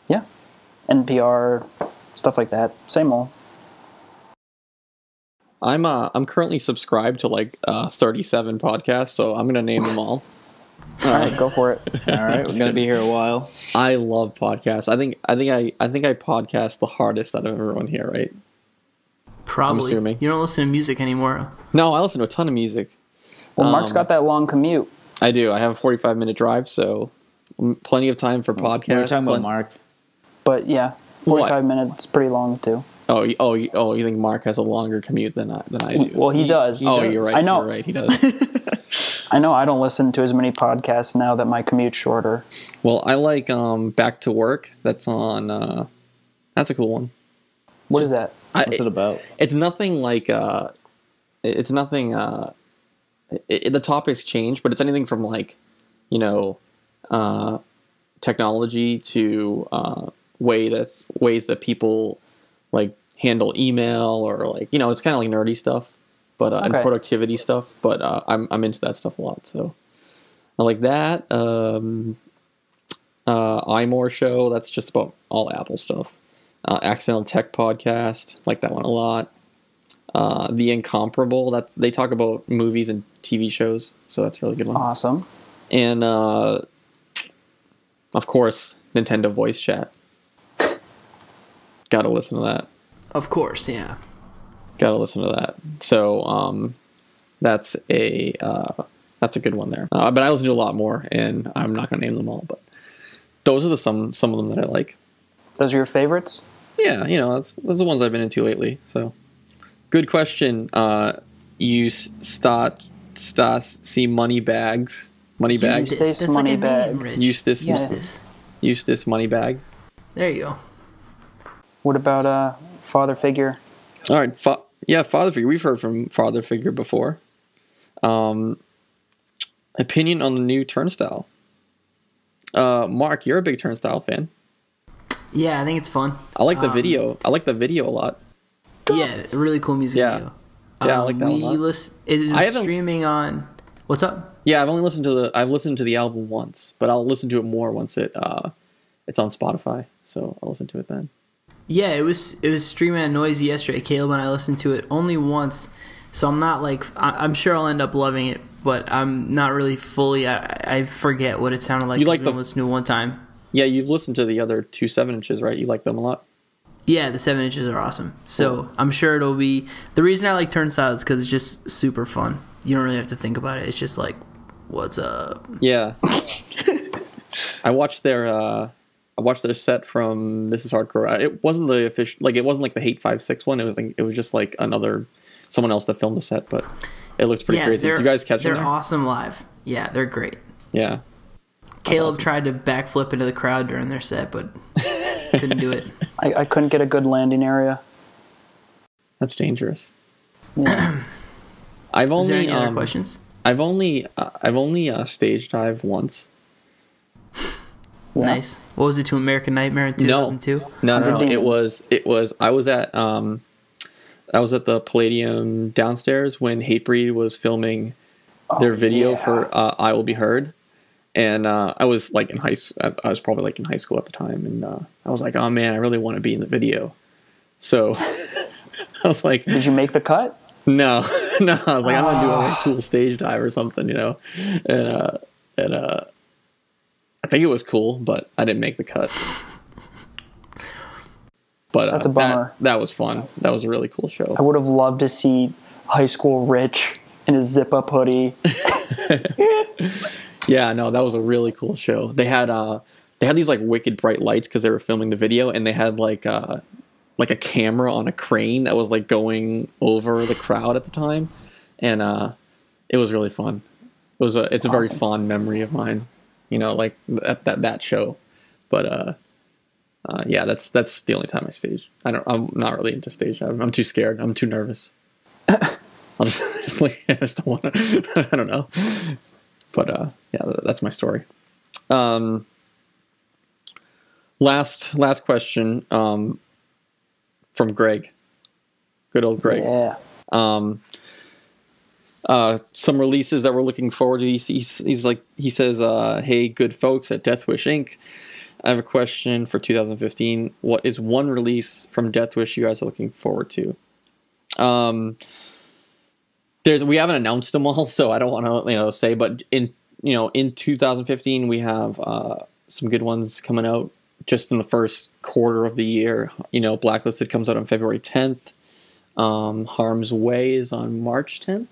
Yeah. NPR, stuff like that. Same old. I'm currently subscribed to like 37 podcasts, so I'm gonna name them all. All right, go for it. All right, we're gonna be here a while. I love podcasts. I think I podcast the hardest out of everyone here, right? Probably. I'm assuming. You don't listen to music anymore. No, I listen to a ton of music. Well, Mark's got that long commute. I do. I have a 45-minute drive, so plenty of time for podcasts. We're talking about Mark. But yeah, 45 minutes, pretty long too. Oh! You think Mark has a longer commute than I do? Well, he does. You're right. I know. You're right. He does. I know. I don't listen to as many podcasts now that my commute's shorter. Well, I like Back to Work. That's on. That's a cool one. What is that? What's it about? It's nothing like. It's nothing. The topics change, but it's anything from like, technology to ways that people like handle email or like it's kind of like nerdy stuff, but and productivity stuff. But I'm into that stuff a lot, so I like that. iMore Show, that's just about all Apple stuff. Accidental Tech Podcast, like that one a lot. The Incomparable. They talk about movies and TV shows, so that's a really good one. Awesome. And of course, Nintendo Voice Chat. Got to listen to that. Of course, yeah. Got to listen to that. So that's a good one there. But I listen to a lot more, and I'm not going to name them all. But those are some of them that I like. Those are your favorites? Yeah, those are the ones I've been into lately. So, good question. You see Moneybags. Moneybag. Eustace That's like a Moneybag. name, Rich. Eustace. Eustace Moneybag. There you go. What about Father Figure? All right, Father Figure. We've heard from Father Figure before. Opinion on the new Turnstile. Mark, you're a big Turnstile fan. Yeah, I think it's fun. I like the video. I like the video a lot. Yeah, really cool music video. Yeah, I like that a lot. It is streaming on. What's up? Yeah, I've listened to the album once, but I'll listen to it more once it's on Spotify. So I'll listen to it then. Yeah, it was streaming at Noisy yesterday. Caleb and I listened to it only once, so I'm not like I'm sure I'll end up loving it, but I'm not really fully. I forget what it sounded like. You like listen to it one time. Yeah, you've listened to the other 2 7-inches, right? You like them a lot. Yeah, the 7 inches are awesome. So I'm sure it'll be. The reason I like Turnstile is because it's just super fun. You don't really have to think about it. It's just like, what's up? Yeah. I watched their set from This Is Hardcore. It wasn't the official, like it wasn't like the Hate 5-6 one. It was just like someone else that filmed the set, but it looks pretty crazy. Did you guys catch them? They're awesome live. Yeah, they're great. Yeah. Caleb tried to backflip into the crowd during their set, but couldn't do it. I couldn't get a good landing area. That's dangerous. Yeah. Is there any other questions? I've only stage dive once. Yeah. Nice. What was it, to American Nightmare in 2002? No. It was. I was at the Palladium downstairs when Hatebreed was filming their video for "I Will Be Heard," and I was like in high. I was probably like in high school at the time, and I was like, "Oh man, I really want to be in the video." So I was like, "Did you make the cut?" No. I was like, I'm gonna do a cool stage dive or something, and I think it was cool, but I didn't make the cut. But that's a bummer. That was fun. That was a really cool show. I would have loved to see high school Rich in his zip-up hoodie. Yeah, no, that was a really cool show. They had these like wicked bright lights because they were filming the video, and they had like a camera on a crane that was like going over the crowd at the time, and it was really fun. It's a awesome. very fond memory of mine, like that show. But yeah, that's the only time I stage. I'm not really into stage. I'm too scared. I'm too nervous. I just don't want to. I don't know. But yeah, that's my story. Last question. From Greg. Good old Greg. Yeah. Some releases that we're looking forward to. He says, hey, good folks at Deathwish Inc. I have a question for 2015. What is one release from Deathwish you guys are looking forward to? We haven't announced them all, so I don't want to say, but in 2015 we have some good ones coming out. Just in the first quarter of the year, Blacklisted comes out on February 10th. Harm's Way is on March 10th.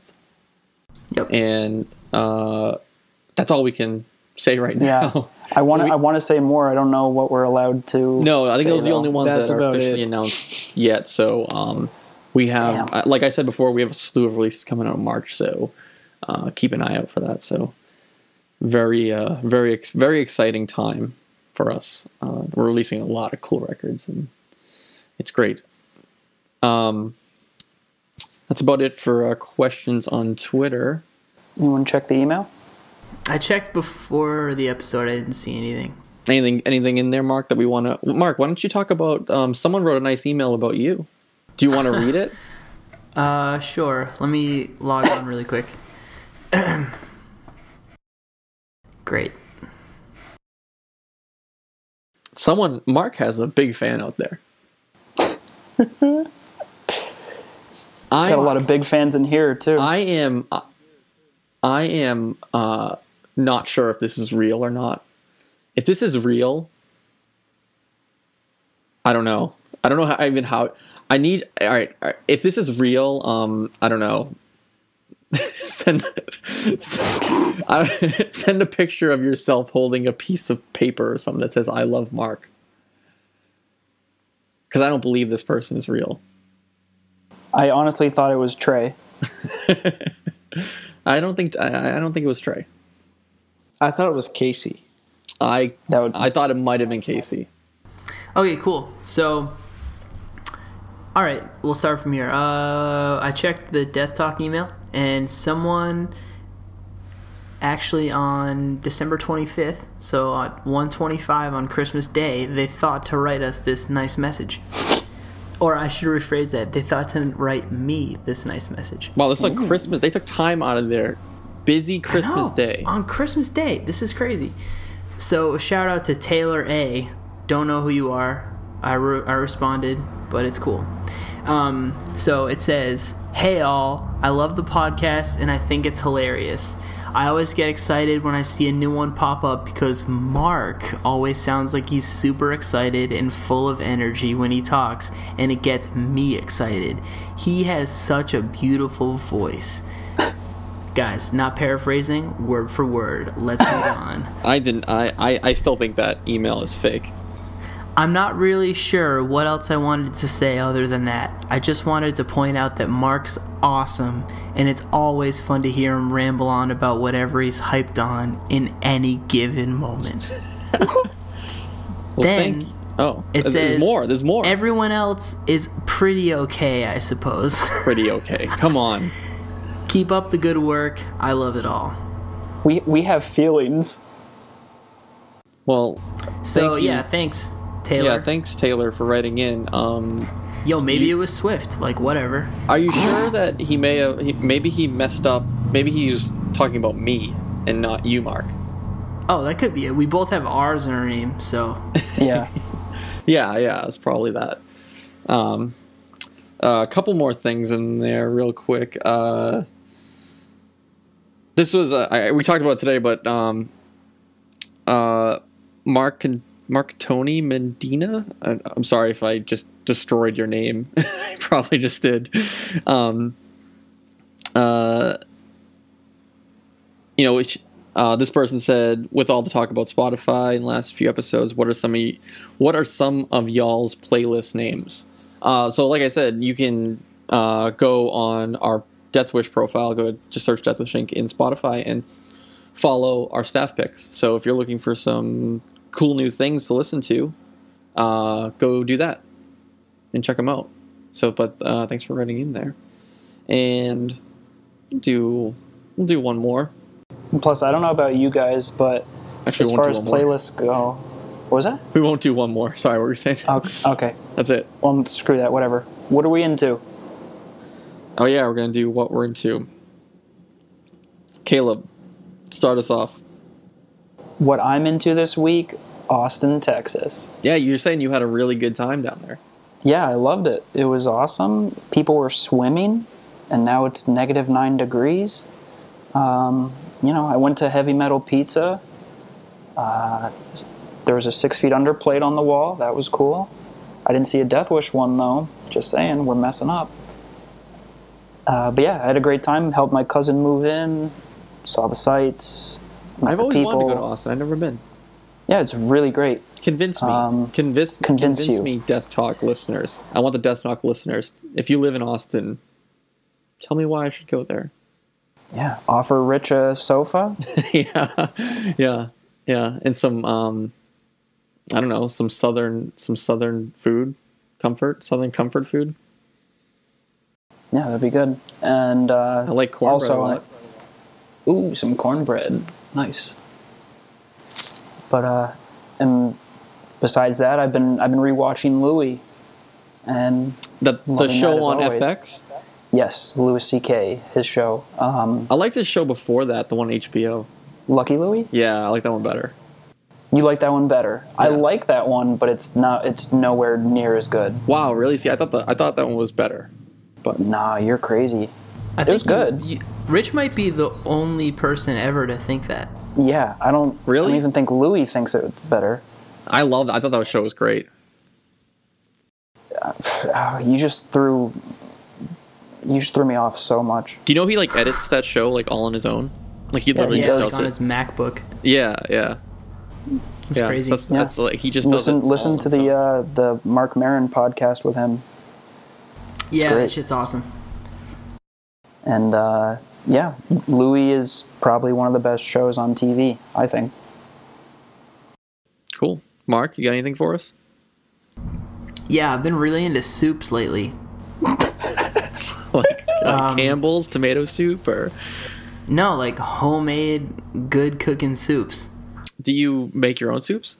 Yep. And that's all we can say right now. Yeah. I want to say more. I don't know what we're allowed to. No, I think those are the only ones That's that are about officially announced yet. So we have, like I said before, we have a slew of releases coming out in March. So keep an eye out for that. So very exciting time for us. We're releasing a lot of cool records, and it's great. That's about it for questions on Twitter. You want to check the email? I checked before the episode. I didn't see anything. Anything in there, Mark, that we want to... Mark, why don't you talk about... someone wrote a nice email about you. Do you want to read it? Sure. Let me log on really quick. Great. Mark has a big fan out there. Got a lot of big fans in here too. I am not sure if this is real or not. If this is real, I don't know. I don't know how I need. All right. If this is real, I don't know. send a picture of yourself holding a piece of paper or something that says "I love Mark," because I don't believe this person is real. I honestly thought it was Trey. I don't think it was Trey. I thought it was Casey. I thought it might have been Casey. Okay, cool. So, all right, we'll start from here. I checked the Death Talk email, and someone actually on December 25th, so at 1:25 on Christmas Day, they thought to write us this nice message. Or I should rephrase that. They thought to write me this nice message. Wow, this is like Christmas. They took time out of their busy Christmas day. On Christmas Day. This is crazy. So, a shout out to Taylor A. Don't know who you are. I responded, but it's cool. So, it says, "Hey all, I love the podcast and I think it's hilarious. I always get excited when I see a new one pop up because Mark always sounds like he's super excited and full of energy when he talks, and it gets me excited. He has such a beautiful voice." Guys, not paraphrasing, word for word. Let's move on. I still think that email is fake. I'm not really sure what else I wanted to say other than that. I just wanted to point out that Mark's awesome, and it's always fun to hear him ramble on about whatever he's hyped on in any given moment. Then it says, there's more. Everyone else is pretty okay, I suppose. Pretty okay. Come on. Keep up the good work. I love it all. We have feelings. Well, so yeah, thanks, Taylor. Yeah, thanks, Taylor, for writing in. Yo, maybe it was Swift. Like, whatever. Are you sure that he maybe he messed up? Maybe he was talking about me and not you, Mark. Oh, that could be it. We both have R's in our name, so. Yeah. yeah, it's probably that. A couple more things in there real quick. This was we talked about it today, but Mark Tony Medina. I'm sorry if I just destroyed your name. I probably just did. This person said, with all the talk about Spotify in the last few episodes, what are some of y'all's playlist names? So like I said, you can go on our Deathwish profile, just search Deathwish Inc. in Spotify and follow our staff picks. So if you're looking for some cool new things to listen to, go do that and check them out. So, but thanks for writing in there, and we'll do one more. And plus, I don't know about you guys, but actually, as far as playlists go, what was that? We won't do one more. Sorry, what were you saying? Okay, that's it. Well, screw that. Whatever. What are we into? Oh yeah, we're gonna do what we're into. Caleb, start us off. What I'm into this week, Austin, Texas. Yeah, you're saying you had a really good time down there. Yeah, I loved it. It was awesome. People were swimming, and now it's -9 degrees. I went to Heavy Metal Pizza. There was a 6 Feet Under plate on the wall. That was cool. I didn't see a Deathwish one, though. Just saying, we're messing up. But yeah, I had a great time. Helped my cousin move in. Saw the sights. I've always wanted to go to Austin. I've never been. Yeah, it's really great. Convince me. Convince me, Death Talk listeners. I want the Death Talk listeners. If you live in Austin, tell me why I should go there. Yeah, offer Rich a sofa. yeah, and some I don't know, some southern food, southern comfort food. Yeah, that'd be good. And I like cornbread a lot. Ooh, some cornbread, nice. But and besides that, I've been rewatching Louis, and the show on FX. Yes, Louis C.K., his show. I liked his show before that, the one on HBO. Lucky Louie? Yeah, I like that one better. You like that one better? Yeah. I like that one, but it's nowhere near as good. Wow, really? See, I thought that one was better. But Nah, you're crazy. I It was good. Rich might be the only person ever to think that. Yeah, I don't Really? even think Louis thinks it's better. I thought that show was great. You just threw me off so much. Do you know he like edits that show like all on his own? Like he literally Yeah, just like does on it. his MacBook. Yeah. It's crazy. So that's like he just does it. Listen to the Mark Maron podcast with him. Yeah, great. that shit's awesome. And yeah, Louis is probably one of the best shows on TV, I think. Cool. Mark, you got anything for us? Yeah, I've been really into soups lately. Like Campbell's tomato soup, or No, like homemade, good cooking soups. do you make your own soups?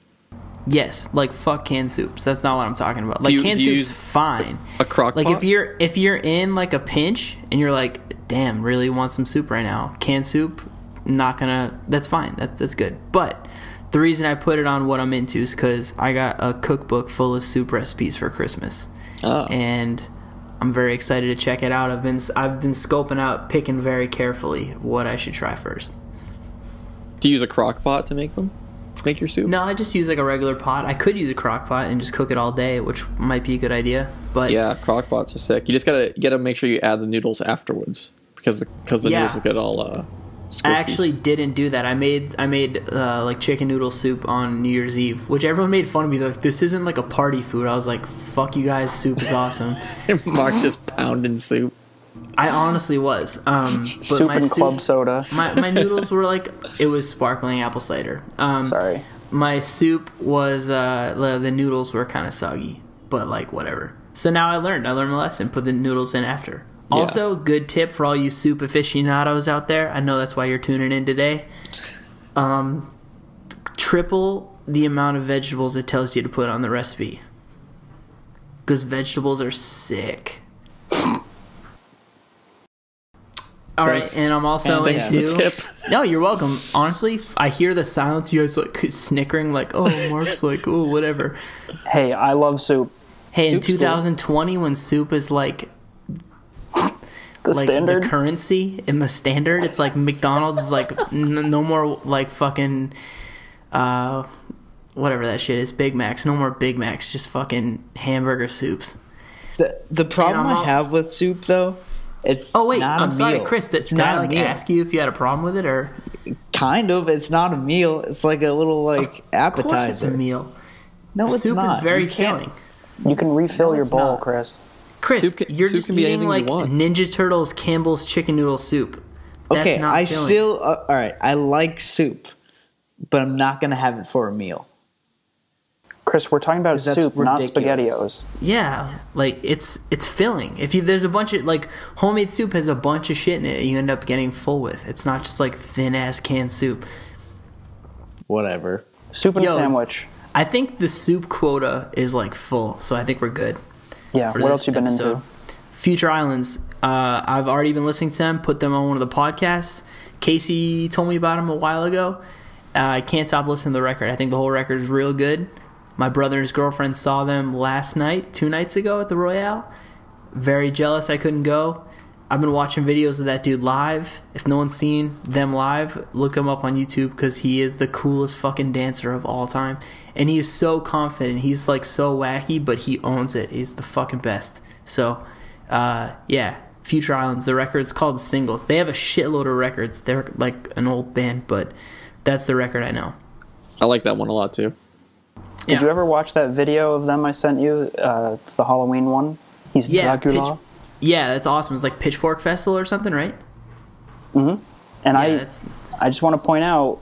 Yes, like fuck canned soups. That's not what I'm talking about. Like canned do you soups, use fine. A crock Like pot? if you're in like a pinch and you're like, damn, really want some soup right now. Canned soup, not gonna. That's fine. That's good. But the reason I put it on what I'm into is because I got a cookbook full of soup recipes for Christmas, and I'm very excited to check it out. I've been scoping out, picking very carefully what I should try first. Do you use a crock pot to make them? Make your soup? No, I just use like a regular pot. I could use a crock pot and just cook it all day, which might be a good idea. But Yeah, crock pots are sick. You just gotta make sure you add the noodles afterwards because the noodles will get all squishy. I actually didn't do that. I made like chicken noodle soup on New Year's Eve, which everyone made fun of me. Like, this isn't like a party food. I was like, fuck you guys, soup is awesome. Mark just pounding soup. I honestly was. But Soup and club soda. My noodles were like, it was sparkling apple cider. Sorry. My soup was, the noodles were kind of soggy, but like whatever. So now I learned my lesson, put the noodles in after. Yeah. Also, good tip for all you soup aficionados out there. I know that's why you're tuning in today. Triple the amount of vegetables it tells you to put on the recipe. Because vegetables are sick. All Thanks. right, and I'm also Thanks for the into... tip. No, you're welcome. Honestly, I hear the silence. You guys like snickering, like, oh, Mark's like, oh, whatever. Hey, I love soup. Hey, Soup's in 2020, when soup is like The standard. the currency in the standard, it's like McDonald's is like no more like fucking whatever that shit is, Big Macs. No more Big Macs, just fucking hamburger soups. The problem And I have with soup though, it's Oh wait, not a I'm sorry, meal. Chris. It's Did I not a like meal. ask you if you had a problem with it, or Kind of. It's not a meal. It's like a little like appetizer. of course it's a meal. No, it's Soup not. is very You can't- filling. You can refill No, your it's bowl, not. Chris. Chris, Soup can- you're soup just can be eating anything you like want. Ninja Turtles Campbell's chicken noodle soup. That's Okay, not I filling. still all right. I like soup, but I'm not gonna have it for a meal. Chris, we're talking about 'Cause that's soup, not ridiculous. SpaghettiOs. Yeah, like it's filling. If you there's a bunch of like homemade soup has a bunch of shit in it, you end up getting full with. It's not just like thin ass canned soup. Whatever. Soup and Yo. a sandwich. I think the soup quota is like full, so I think we're good. Yeah. For What this else you been episode. into? Future Islands. I've already been listening to them. Put them on one of the podcasts. Casey told me about them a while ago. I can't stop listening to the record. I think the whole record is real good. My brother and his girlfriend saw them last night, 2 nights ago at the Royale. Very jealous I couldn't go. I've been watching videos of that dude live. If no one's seen them live, look him up on YouTube because he is the coolest fucking dancer of all time. And he is so confident. He's like so wacky, but he owns it. He's the fucking best. So, yeah. Future Islands, the record's called Singles. They have a shitload of records. They're like an old band, but that's the record I know. I like that one a lot too. Yeah. Did you ever watch that video of them I sent you? It's the Halloween one. He's Yeah, Dracula. Yeah, that's awesome. It's like Pitchfork Festival or something, right? And Yeah, I just want to point out,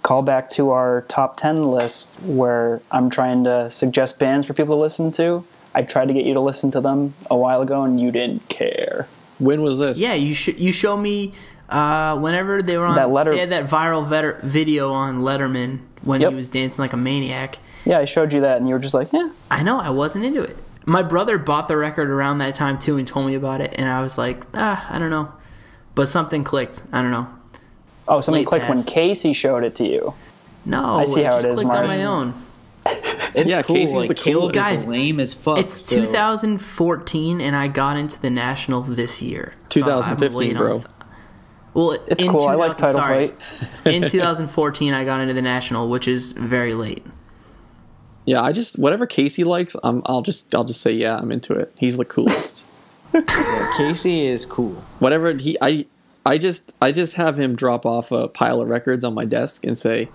call back to our top 10 list where I'm trying to suggest bands for people to listen to. I tried to get you to listen to them a while ago, and you didn't care. When was this? Yeah, you show me whenever they were on they had that viral video on Letterman when Yep. he was dancing like a maniac. Yeah, I showed you that, and you were just like, yeah. I know, I wasn't into it. My brother bought the record around that time too and told me about it, and I was like, I don't know. But something clicked. I don't know. Oh, something Late clicked when pass. Casey showed it to you. No, I see how just it is, clicked on Martin. my own. It's Yeah, cool. Casey's Like, the Caleb coolest. is lame as fuck. It's so- 2014, and I got into the National this year. So I'm 2015, late bro. Well, It's in cool. I like 2000 Title sorry. Fight. In 2014, I got into the National, which is very late. Yeah, I just whatever Casey likes, I'll just say yeah, I'm into it. He's the coolest. Yeah, Casey is cool. Whatever I just have him drop off a pile of records on my desk and say,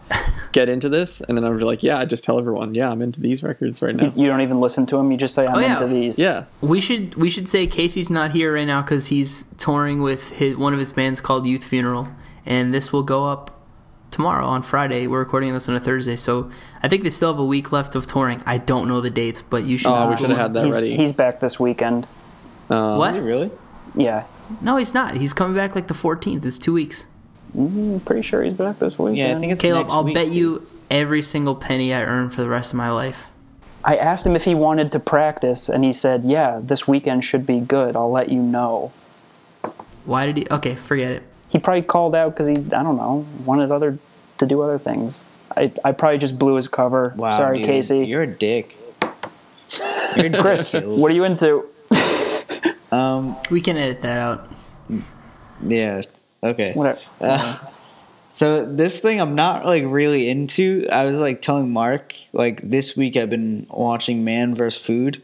"Get into this," and then I'm just like, "Yeah." I just tell everyone, "Yeah, I'm into these records right now." You don't even listen to him. You just say, "I'm yeah. into these." Yeah, We should say Casey's not here right now because he's touring with one of his bands called Youth Funeral, and this will go up tomorrow on Friday. We're recording this on a Thursday, so I think they still have a week left of touring. I don't know the dates, but you should. Oh, we should have had that He's, ready. he's back this weekend. What? Is he really? Yeah. No, he's not. He's coming back like the 14th. It's 2 weeks. I'm pretty sure he's back this weekend. Yeah, I think it's Caleb, next I'll week. bet you every single penny I earn for the rest of my life. I asked him if he wanted to practice, and he said, "Yeah, this weekend should be good. I'll let you know." Why did he? Okay, forget it. He probably called out because he, I don't know, wanted to do other things. I probably just blew his cover. Wow, Sorry, dude, Casey. You're a dick. You're a dick, Chris, Caleb. what are you into? We can edit that out. Yeah. Okay. Whatever. So this thing I'm not like really into. I was like telling Mark like this week I've been watching Man vs. Food,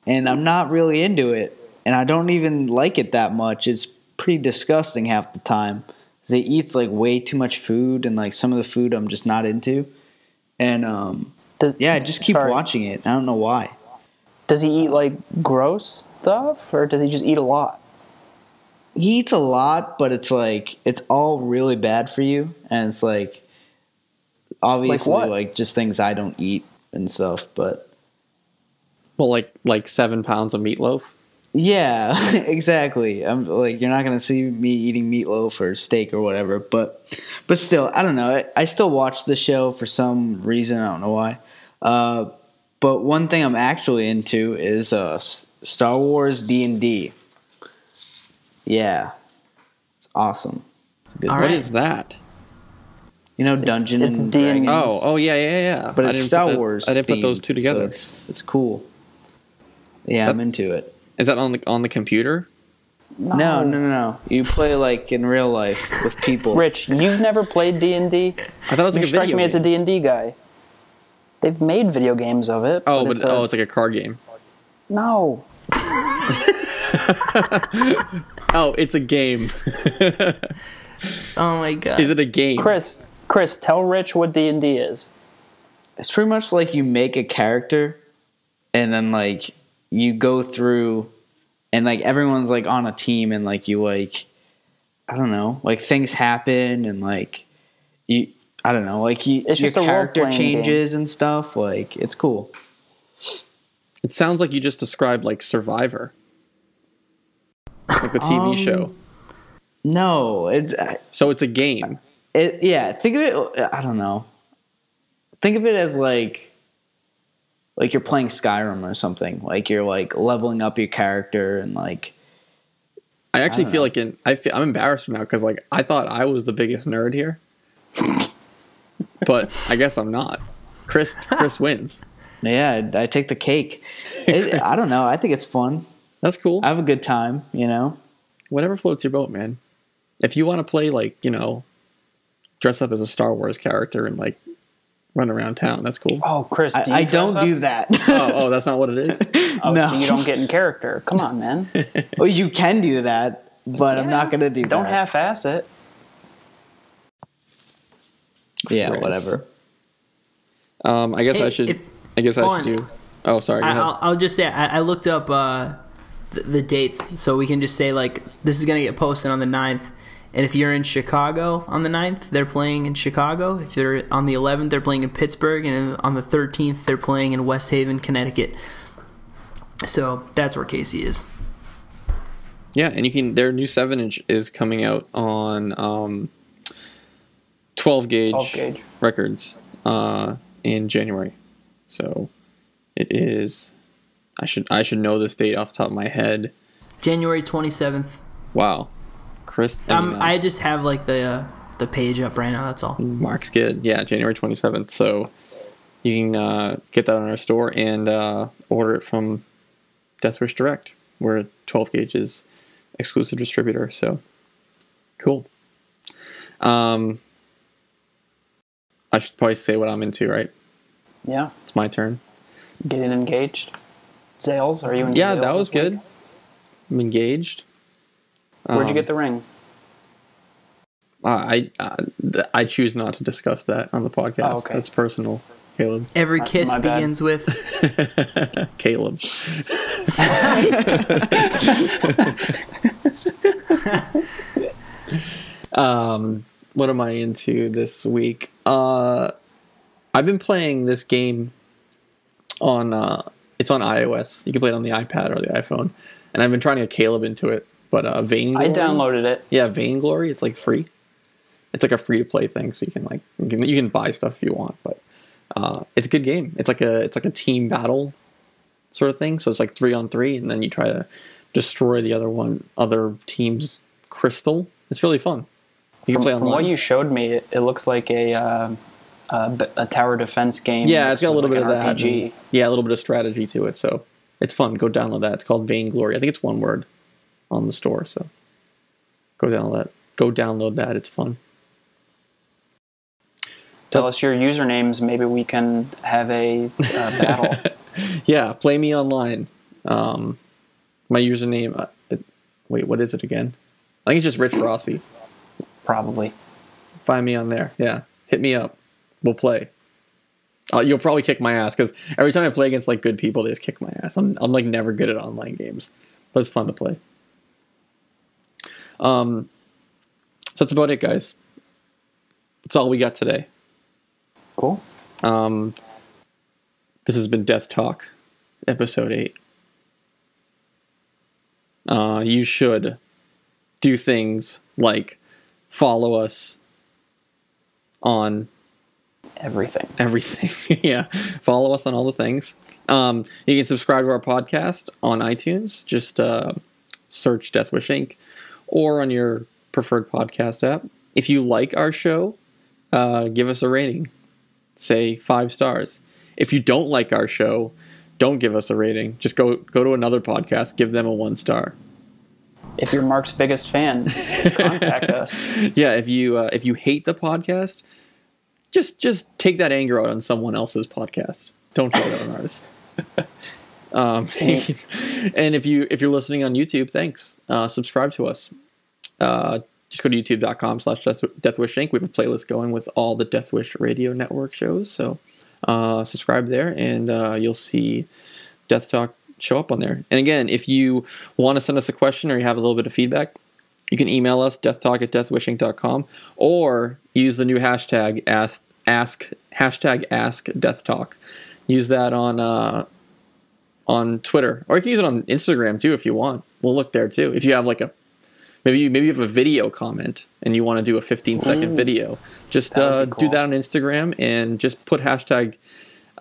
and I'm not really into it, and I don't even like it that much. It's pretty disgusting half the time. 'Cause it eats like way too much food, and like some of the food I'm just not into, and I just keep Sorry. watching it. I don't know why. Does he eat like gross stuff, or does he just eat a lot? He eats a lot, but it's like it's all really bad for you, and it's like obviously what? like just things I don't eat and stuff. But well, like 7 pounds of meatloaf. yeah, exactly. I'm like you're not gonna see me eating meatloaf or steak or whatever. But still, I don't know. I still watch the show for some reason. I don't know why. But one thing I'm actually into is Star Wars D&D. Yeah, it's awesome. It's a good. All What right. is that? You know, Dungeon it's and D&D. Dragons. Oh, yeah. But I it's didn't Star put that- Wars. I didn't put those themed, two together. So it's cool. Yeah, I'm into it. Is that on the computer? No. You play like in real life with people. Rich, you've never played D&D? I thought it was You like a strike video me as a game. D&D guy. They've made video games of it. Oh, but it's it's like a card game. no. Oh, it's a game. Oh my god. Is it a game? Chris, tell Rich what D&D is. It's pretty much like you make a character, and then like you go through, and like everyone's like on a team, and like you like, I don't know, like things happen, and like you, I don't know, like you, It's your just a character role-playing changes and stuff. Like it's cool. It sounds like you just described like Survivor, like the TV show. No, So it's a game. yeah. Think of it. I don't know. Think of it as like you're playing Skyrim or something. Like you're like leveling up your character and like. I actually feel like I'm embarrassed now because like I thought I was the biggest nerd here, but I guess I'm not. Chris wins. Yeah, I take the cake. I don't know. I think it's fun. That's cool. I have a good time, you know? Whatever floats your boat, man. If you want to play like dress up as a Star Wars character and like run around town, that's cool. Oh, Chris, do you I dress don't up? do that. Oh, that's not what it is. Oh, No. so you don't get in character. Come on, man. Well, you can do that, but I'm not going to do that. Don't half-ass it. Yeah, Chris. whatever. I guess Hey, I should. if- I guess I Juan, should do. Oh, sorry. Go ahead. I'll just say I looked up the dates, so we can just say like this is gonna get posted on the 9th, and if you're in Chicago on the 9th, they're playing in Chicago. If they're on the 11th, they're playing in Pittsburgh, and on the 13th, they're playing in West Haven, Connecticut. So that's where Casey is. Yeah, and their new 7-inch is coming out on 12 gauge records in January. So it is. I should know this date off the top of my head. January 27th. Wow, Chris. I just have like the page up right now. That's all. Mark's good. Yeah, January 27th. So you can get that on our store and order it from Deathwish Direct. We're 12 Gauge's exclusive distributor. So cool. I should probably say what I'm into, right? Yeah. It's my turn. Getting engaged. Sales? Are you in? Yeah, that was good. I'm engaged. Where'd you get the ring? I choose not to discuss that on the podcast. Oh, okay. That's personal, Caleb. Every kiss my bad. begins with Caleb. What am I into this week? I've been playing this game on it's on iOS. You can play it on the iPad or the iPhone. And I've been trying to get Caleb into it. But Vainglory. I downloaded it. Yeah, Vainglory. It's like free. It's like a free to play thing, so you can you can buy stuff if you want. But it's a good game. It's like a team battle sort of thing. So it's like 3-on-3, and then you try to destroy the other team's crystal. It's really fun. You can play online. From what you showed me, it looks like a tower defense game. Yeah, it's got a little bit of that. RPG. And, yeah, a little bit of strategy to it. So it's fun. Go download that. It's called Vainglory. I think it's one word on the store. So go download that. Go download that. It's fun. Tell us your usernames. Maybe we can have a battle. Yeah, play me online. My username. Wait, what is it again? I think it's just Rich Rossi. Probably. Find me on there. Yeah, hit me up. We'll play. You'll probably kick my ass because every time I play against like good people, they just kick my ass. I'm like never good at online games, but it's fun to play. So that's about it, guys. That's all we got today. Cool. This has been Death Talk, episode 8. You should do things like follow us on everything. Yeah, follow us on all the things. You can subscribe to our podcast on iTunes. Just search Deathwish Inc. or on your preferred podcast app. If you like our show, give us a rating. Say 5 stars. If you don't like our show, don't give us a rating. Just go to another podcast, give them a 1 star. If you're Mark's biggest fan, contact us. Yeah, if you hate the podcast, just take that anger out on someone else's podcast. Don't take it out on ours. And if you're listening on YouTube, thanks. Subscribe to us. Just go to youtube.com/Deathwish Inc. We have a playlist going with all the Deathwish Radio Network shows. So subscribe there, and you'll see Death Talk show up on there. And again, if you want to send us a question or you have a little bit of feedback, you can email us, deathtalk@deathwishing.com, or use the new hashtag #AskDeathTalk. Use that on Twitter, or you can use it on Instagram too if you want. We'll look there too. If you have like maybe you have a video comment and you want to do a 15-second video, just cool. do that on Instagram and just put hashtag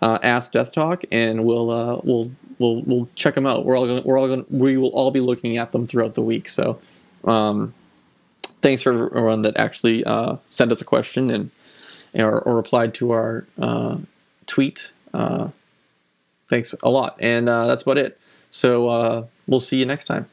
#AskDeathTalk, and we'll check them out. We will all be looking at them throughout the week. So thanks for everyone that actually sent us a question or replied to our tweet. Thanks a lot, and that's about it. So we'll see you next time.